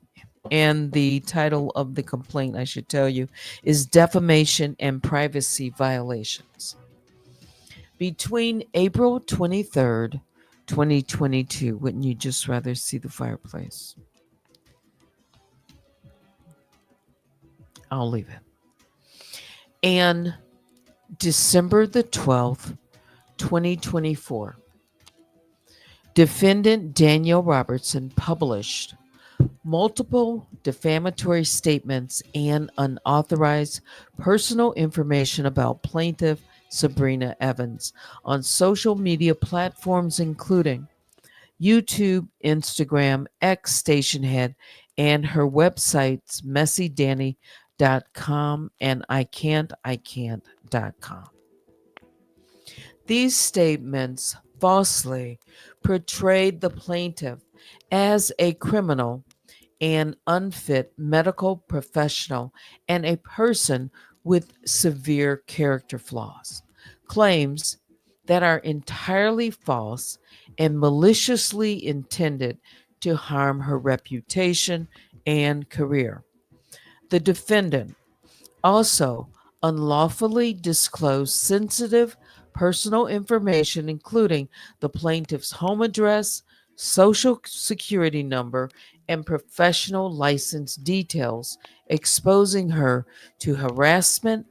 and the title of the complaint, I should tell you, is Defamation and Privacy Violations. Between April 23rd, 2022, wouldn't you just rather see the fireplace? I'll leave it. And December the 12th, 2024, defendant Daniel Robertson published multiple defamatory statements and unauthorized personal information about plaintiff Sabrina Evans on social media platforms including YouTube, Instagram, X Stationhead, and her websites messydanny.com and ican't.com. These statements falsely portrayed the plaintiff as a criminal and unfit medical professional and a person with severe character flaws. Claims that are entirely false and maliciously intended to harm her reputation and career. The defendant also unlawfully disclosed sensitive personal information, including the plaintiff's home address, social security number, and professional license details, exposing her to harassment,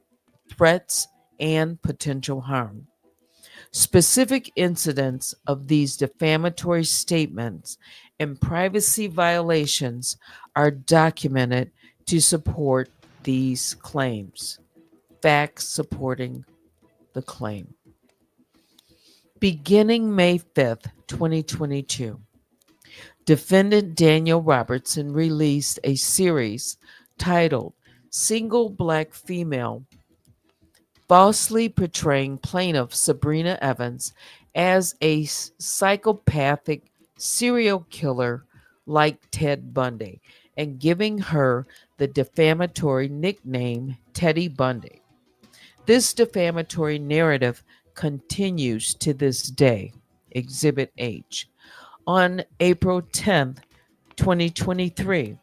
threats, and potential harm. Specific incidents of these defamatory statements and privacy violations are documented to support these claims. Facts supporting the claim. Beginning May 5th, 2022, defendant Daniel Robertson released a series titled Single Black Female, falsely portraying plaintiff Sabrina Evans as a psychopathic serial killer like Ted Bundy and giving her the defamatory nickname Teddy Bundy. This defamatory narrative continues to this day. Exhibit H. On April 10th, 2023,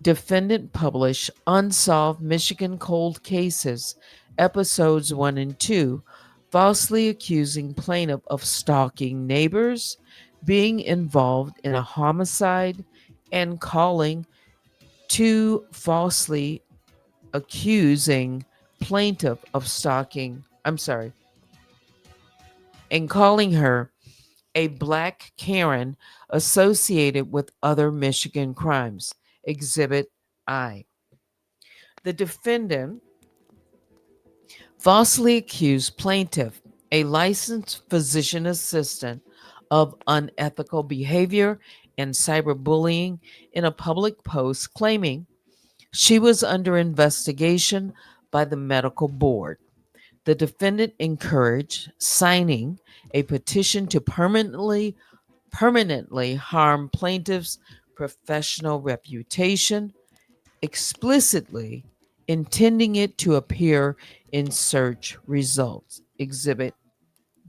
defendant published Unsolved Michigan Cold Cases, episodes 1 and 2, falsely accusing plaintiff of stalking neighbors, being involved in a homicide, and calling to falsely accusing plaintiff of stalking, and calling her a black Karen associated with other Michigan crimes. Exhibit I. The defendant falsely accused plaintiff, a licensed physician assistant, of unethical behavior and cyberbullying in a public post claiming she was under investigation by the medical board. The defendant encouraged signing a petition to permanently harm plaintiff's professional reputation, explicitly intending it to appear in search results. Exhibit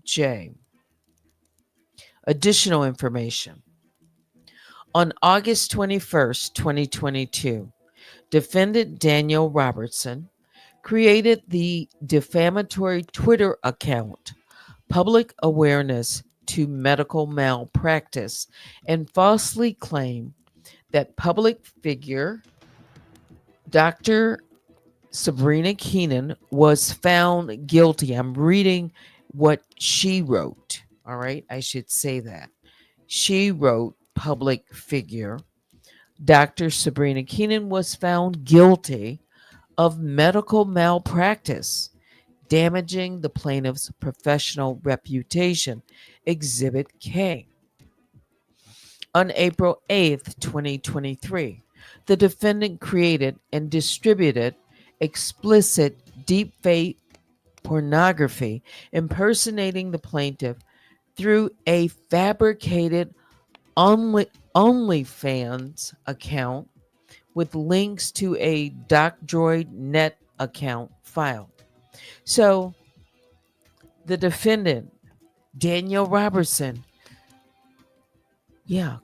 J. Additional information. On August 21st, 2022, defendant Daniel Robertson created the defamatory Twitter account Public Awareness to Medical Malpractice and falsely claimed that public figure Dr. Sabrina Keenan was found guilty. I'm reading what she wrote. All right, I should say that. She wrote public figure Dr. Sabrina Keenan was found guilty of medical malpractice, damaging the plaintiff's professional reputation. Exhibit K. On April 8th, 2023, the defendant created and distributed explicit deepfake pornography impersonating the plaintiff through a fabricated OnlyFans account with links to a DocDroid Net account file. So the defendant, Daniel Robertson,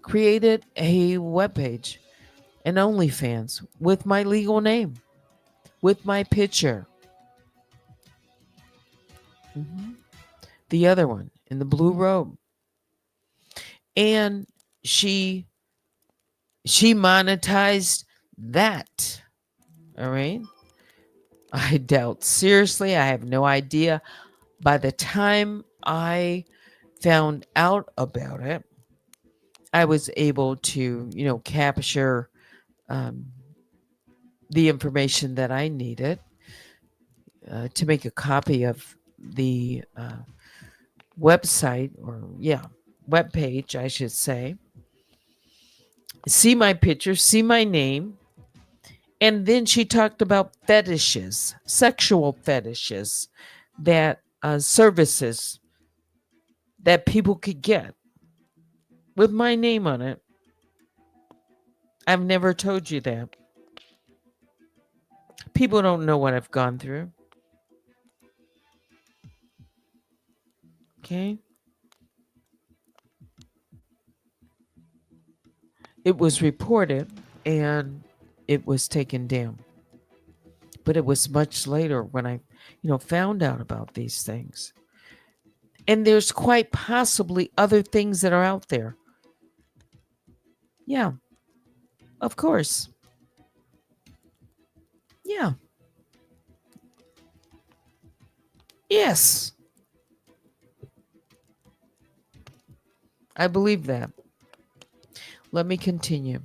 created a webpage, an OnlyFans, with my legal name, with my picture. The other one in the blue robe. And she monetized that. All right. I doubt seriously. I have no idea. By the time I found out about it, I was able to, capture the information that I needed to make a copy of the website web page, I should say. See my picture, see my name. And then she talked about fetishes, sexual fetishes, that services that people could get with my name on it. I've never told you that. People don't know what I've gone through. Okay. It was reported and it was taken down. But it was much later when I, found out about these things. And there's quite possibly other things that are out there. Yeah. Of course. Yeah. Yes. I believe that. Let me continue.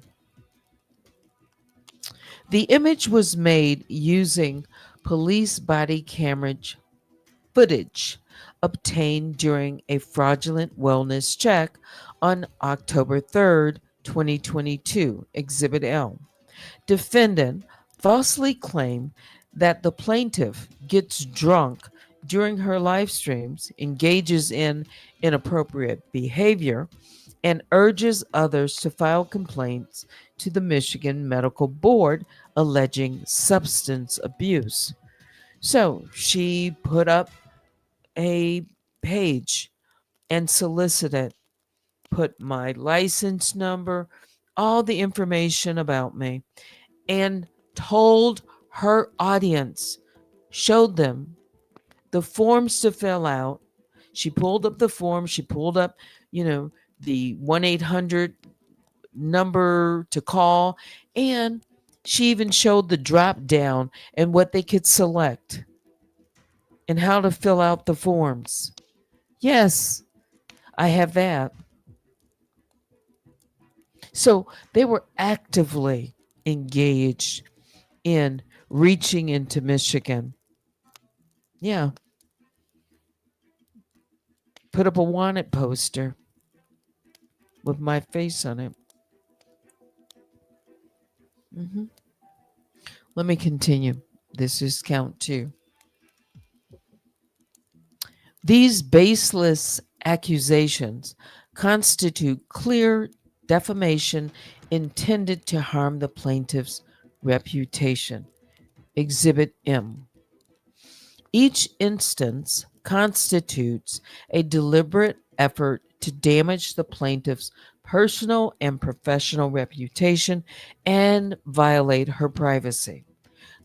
The image was made using police body camera footage obtained during a fraudulent wellness check on October 3rd, 2022, Exhibit L. Defendant falsely claimed that the plaintiff gets drunk during her live streams, engages in inappropriate behavior, and urges others to file complaints to the Michigan Medical Board alleging substance abuse. So she put up a page and solicited, put my license number, all the information about me, and told her audience, showed them the forms to fill out. She pulled up the form. She pulled up, the 1-800 number to call. And she even showed the drop down and what they could select and how to fill out the forms. Yes, I have that. So they were actively engaged in reaching into Michigan. Yeah. Put up a wanted poster with my face on it. Let me continue. This is count 2. These baseless accusations constitute clear defamation intended to harm the plaintiff's reputation. Exhibit M. Each instance constitutes a deliberate effort to damage the plaintiff's personal and professional reputation and violate her privacy.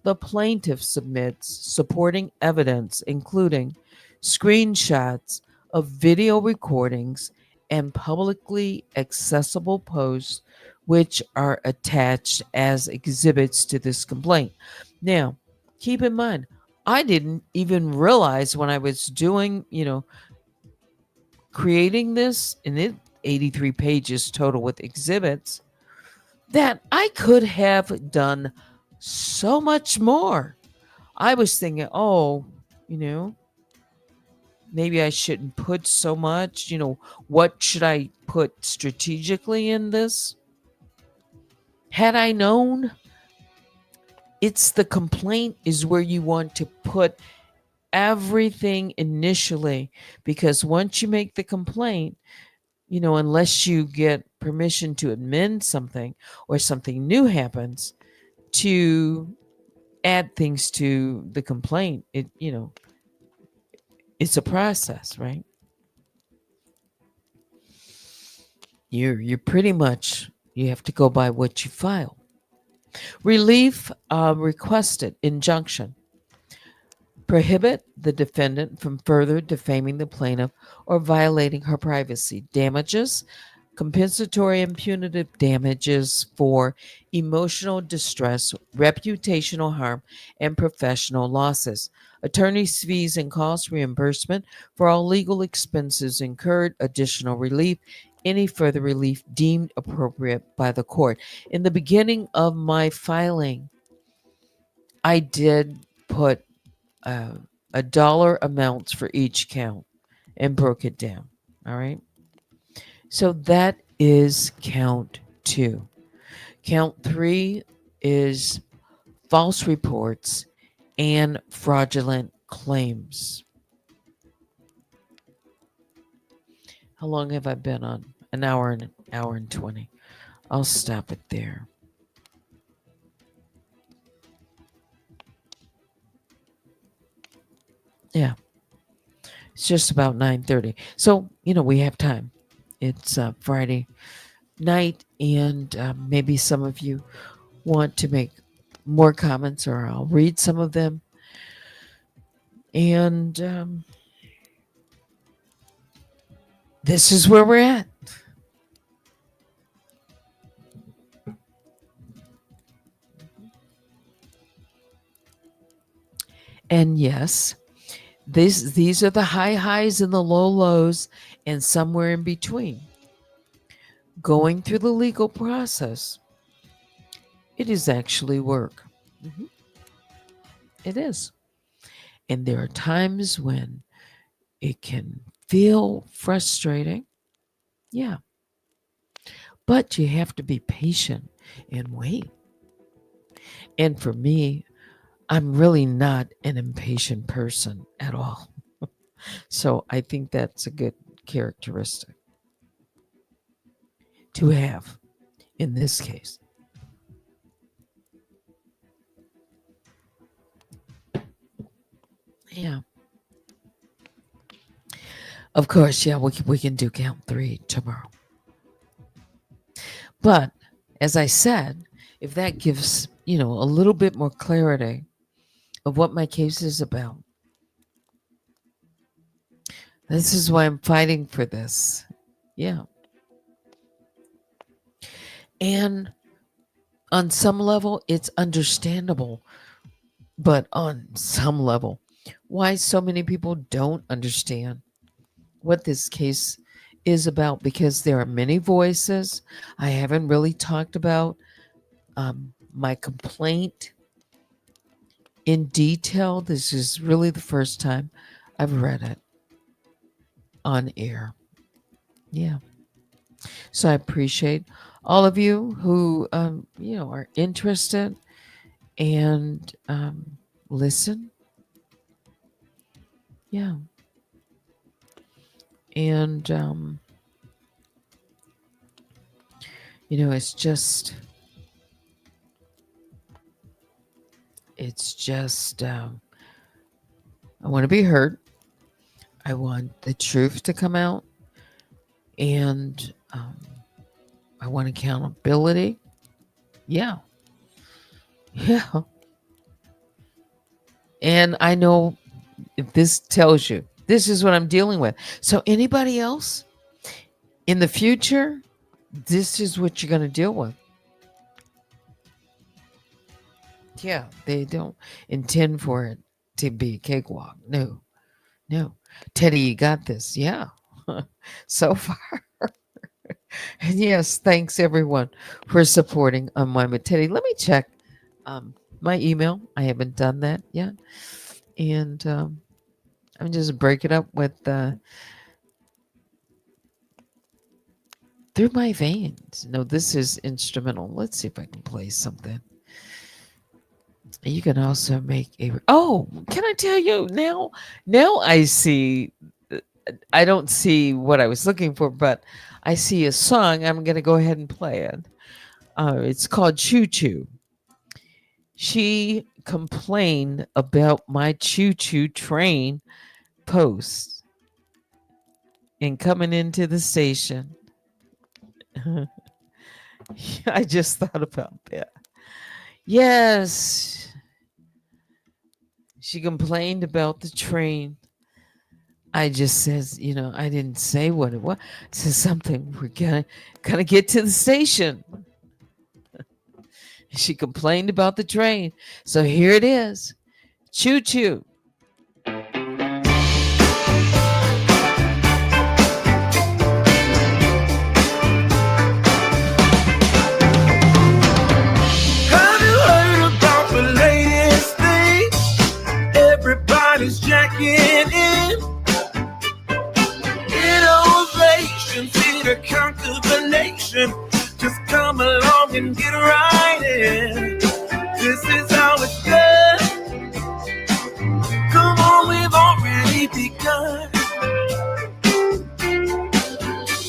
The plaintiff submits supporting evidence, including screenshots of video recordings and publicly accessible posts, which are attached as exhibits to this complaint. Now, keep in mind, I didn't even realize when I was doing, creating this, and it 83 pages total with exhibits, that I could have done so much more. I was thinking, maybe I shouldn't put so much. What should I put strategically in this? Had I known, it's the complaint is where you want to put everything initially, because once you make the complaint, unless you get permission to amend something or something new happens to add things to the complaint, it's a process, right? You're pretty much, you have to go by what you file. Relief requested injunction. Prohibit the defendant from further defaming the plaintiff or violating her privacy. Damages, compensatory and punitive damages for emotional distress, reputational harm, and professional losses. Attorney's fees and cost reimbursement for all legal expenses incurred, additional relief, any further relief deemed appropriate by the court. In the beginning of my filing, I did put a dollar amounts for each count and broke it down. All right. So that is count 2. Count 3 is false reports and fraudulent claims. How long have I been on? An hour and 20. I'll stop it there. Yeah. It's just about 9:30. So, we have time. It's Friday night, and maybe some of you want to make more comments, or I'll read some of them. And this is where we're at. And yes, these are the high highs and the low lows, and somewhere in between. Going through the legal process, it is actually work. Mhm. It is. And there are times when it can feel frustrating. Yeah. But you have to be patient and wait. And for me, I'm really not an impatient person at all. So I think that's a good characteristic to have in this case. Yeah. Of course, yeah, we can do count 3 tomorrow. But as I said, if that gives, a little bit more clarity of what my case is about, this is why I'm fighting for this. Yeah. And on some level, it's understandable. But on some level, why so many people don't understand what this case is about, because there are many voices. I haven't really talked about my complaint in detail. This is really the first time I've read it on air. Yeah. So I appreciate all of you who, are interested and listen. Yeah. And, it's just, I want to be heard. I want the truth to come out. And I want accountability. Yeah. Yeah. And I know if this tells you, this is what I'm dealing with. So anybody else in the future, this is what you're going to deal with. Yeah, they don't intend for it to be a cakewalk. No. Teddy, you got this. Yeah. So far. And yes, thanks everyone for supporting Unwind with Teddy. Let me check my email. I haven't done that yet. And I'm just breaking up with Through My Veins. No, this is instrumental. Let's see if I can play something. You can also make a. Oh, can I tell you now? Now I see. I don't see what I was looking for, but I see a song. I'm going to go ahead and play it. It's called Choo Choo. She complained about my choo choo train posts and coming into the station. I just thought about that. Yes. She complained about the train. I just says, I didn't say what it was. It says something. We're gonna get to the station. She complained about the train. So here it is. Choo choo. Everybody's jacking in. Innovation, see to conquer the nation. Just come along and get right in. This is how it's done. Come on, we've already begun.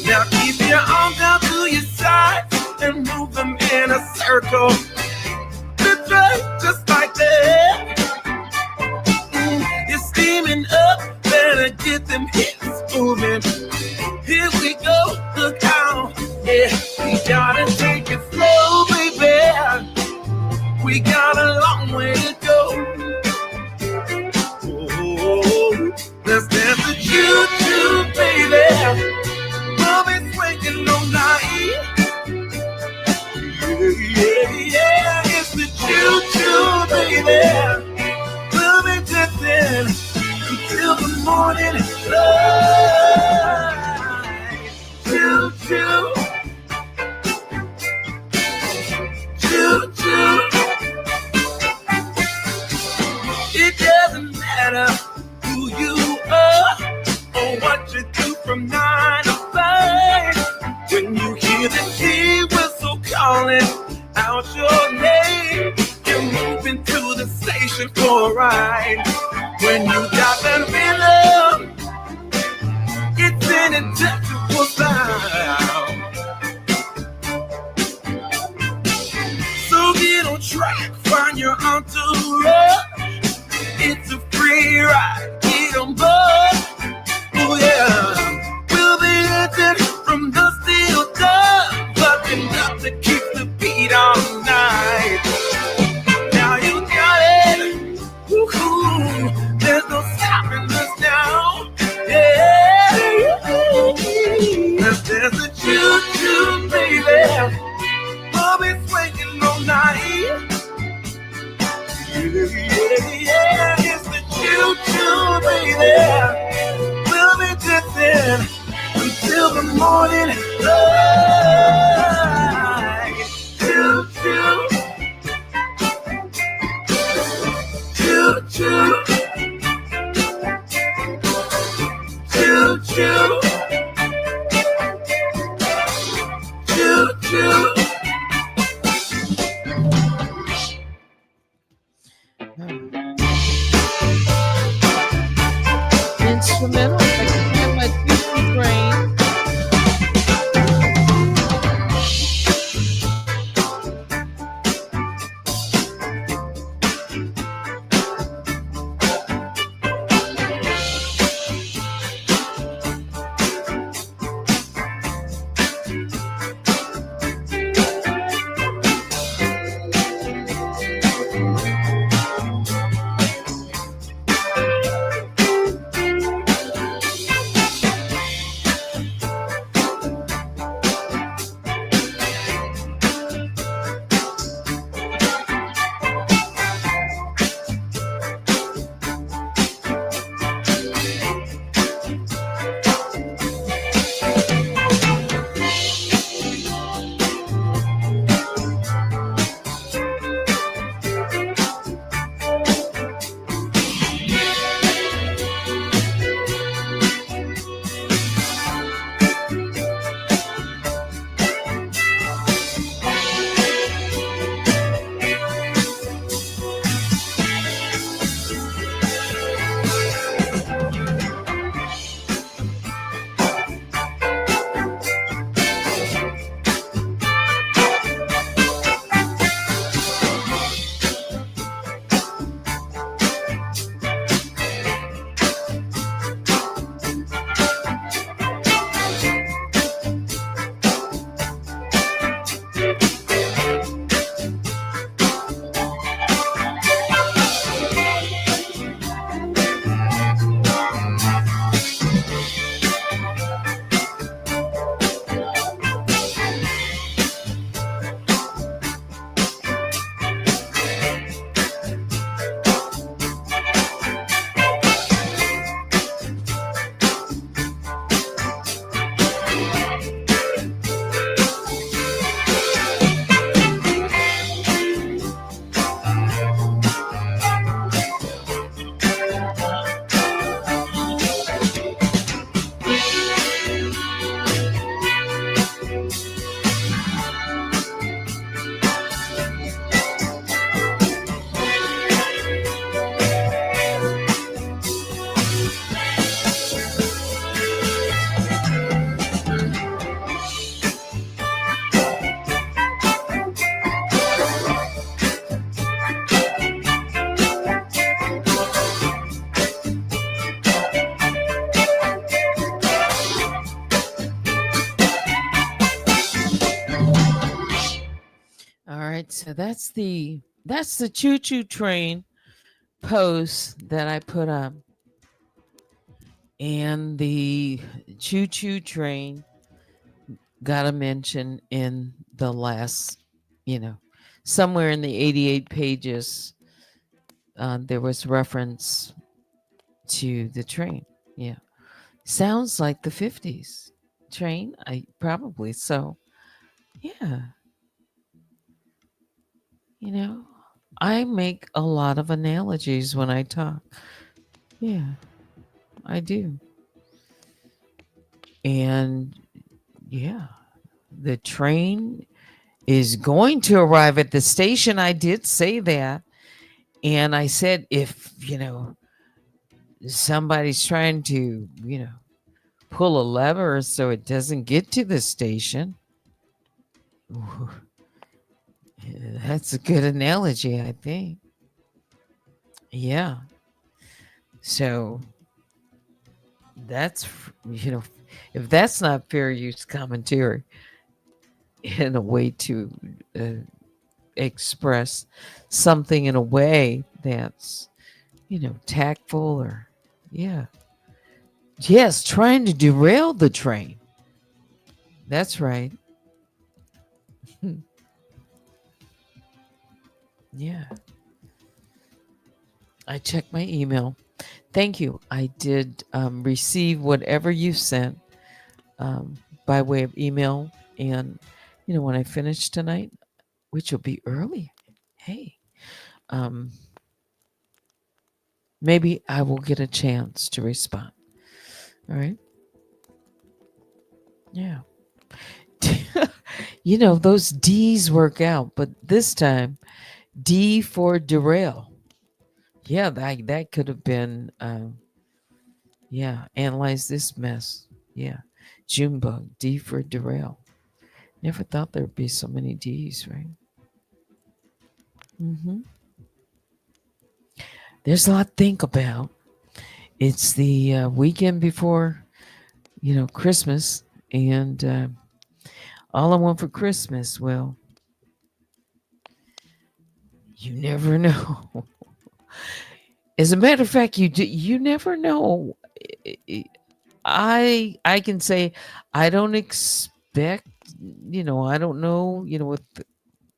Now keep your arms out to your side and move them in a circle. That's right, just like that. Steaming up, better get them hips moving. Here we go, look out. Yeah, we gotta take it slow, baby. We got a long way to go. Oh, let's dance the choo-choo, baby. We'll be swinging all night. Yeah, it's the choo-choo, baby. We'll be dancing until the morning light. Choo choo, choo choo. It doesn't matter who you are or what you do from 9 to 5. When you hear the tea whistle calling out your name, you're moving to the station for a ride. When you got that rhythm, it's an indestructible sound. So get on track, find your entourage. It's a free ride, get on board. Oh yeah, we'll be dancing from the steel dawn, bucking up to keep the beat all night. Now you got it. Woo-hoo. There's no stopping us now. Yeah. Let's dance the choo-choo, baby. We'll be swinging all night. Yeah. It's the choo-choo, baby. We'll be dancing until the morning light. Choo-choo. Choo-choo. Choo-choo. Choo-choo. Instrumental. I can have my choo-choo train. right, so that's the choo choo train post that I put up, and the choo choo train got a mention in the last, you know, somewhere in the 88 pages. There was reference to the train. Yeah, sounds like the 50s train. I probably so. Yeah, you know, I make a lot of analogies when I talk. Yeah, I do. And yeah, the train is going to arrive at the station. I did say that. And I said, if, somebody's trying to, pull a lever so it doesn't get to the station, that's a good analogy, I think. Yeah. So that's, if that's not fair use commentary in a way to uh, express something in a way that's, tactful or, yeah. Yes, trying to derail the train. That's right. Yeah. I checked my email. Thank you. I did receive whatever you sent by way of email. And, when I finish tonight, which will be early, hey, um, maybe I will get a chance to respond. All right. Yeah. Those D's work out, but this time, D for derail. Yeah, that could have been, analyze this mess. Yeah. Junebug, D for derail. Never thought there'd be so many D's, right? Mm-hmm. There's a lot to think about. It's the weekend before, Christmas, and all I want for Christmas, well, you never know. As a matter of fact, you never know. I can say I don't expect, I don't know,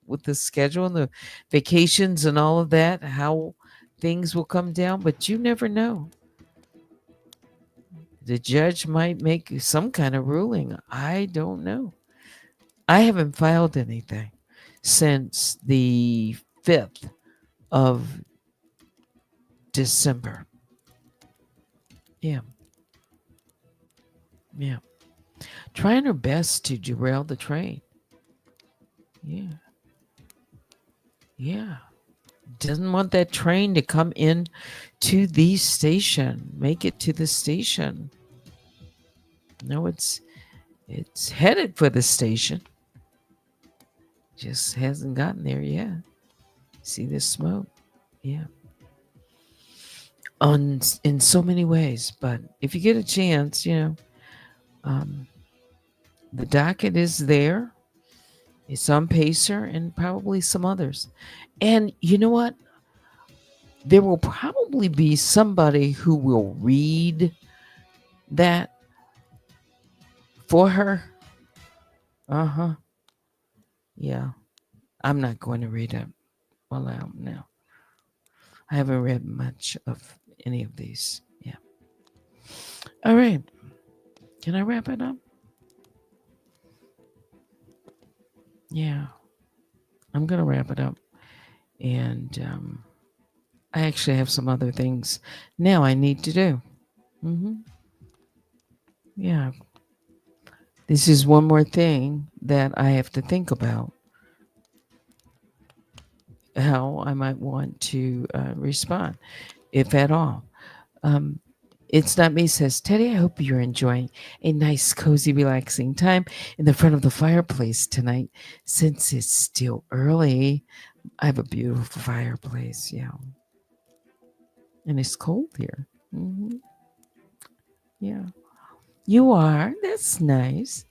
with the schedule and the vacations and all of that, how things will come down, but you never know. The judge might make some kind of ruling. I don't know. I haven't filed anything since the 5th of December. Yeah. Yeah. Trying her best to derail the train. Yeah. Yeah. Doesn't want that train to come in to the station. Make it to the station. No, it's headed for the station. Just hasn't gotten there yet. See this smoke? Yeah. In so many ways, but if you get a chance, the docket is there. It's on Pacer and probably some others. And you know what? There will probably be somebody who will read that for her. Uh-huh. Yeah. I'm not going to read it aloud now. I haven't read much of any of these. Yeah. All right. Can I wrap it up? Yeah. I'm going to wrap it up. And I actually have some other things now I need to do. Yeah. This is one more thing that I have to think about. How I might want to respond, if at all. It's Not Me says, Teddy, I hope you're enjoying a nice, cozy, relaxing time in the front of the fireplace tonight. Since it's still early, I have a beautiful fireplace, yeah. And it's cold here. Yeah. You are. That's nice.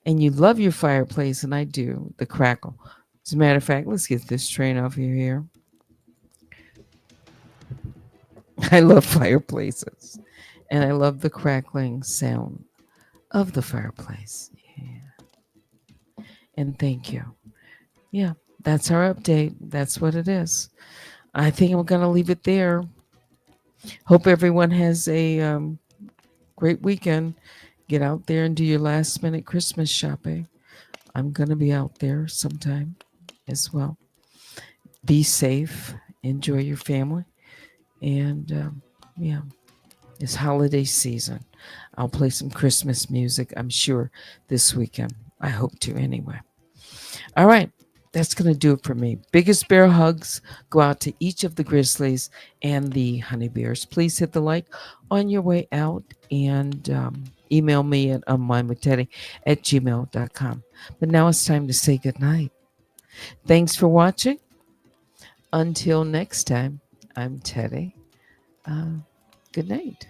And you love your fireplace, and I do. The crackle. As a matter of fact, let's get this train off here. I love fireplaces, and I love the crackling sound of the fireplace. Yeah. And thank you. Yeah, that's our update. That's what it is. I think I'm going to leave it there. Hope everyone has a great weekend. Get out there and do your last minute Christmas shopping. I'm going to be out there sometime as well. Be safe. Enjoy your family. And yeah, it's holiday season. I'll play some Christmas music, I'm sure, this weekend. I hope to anyway. All right. That's going to do it for me. Biggest bear hugs go out to each of the grizzlies and the honey bears. Please hit the like on your way out and email me at unwinewithteddy@gmail.com. But now it's time to say goodnight. Thanks for watching. Until next time, I'm Teddy. Good night.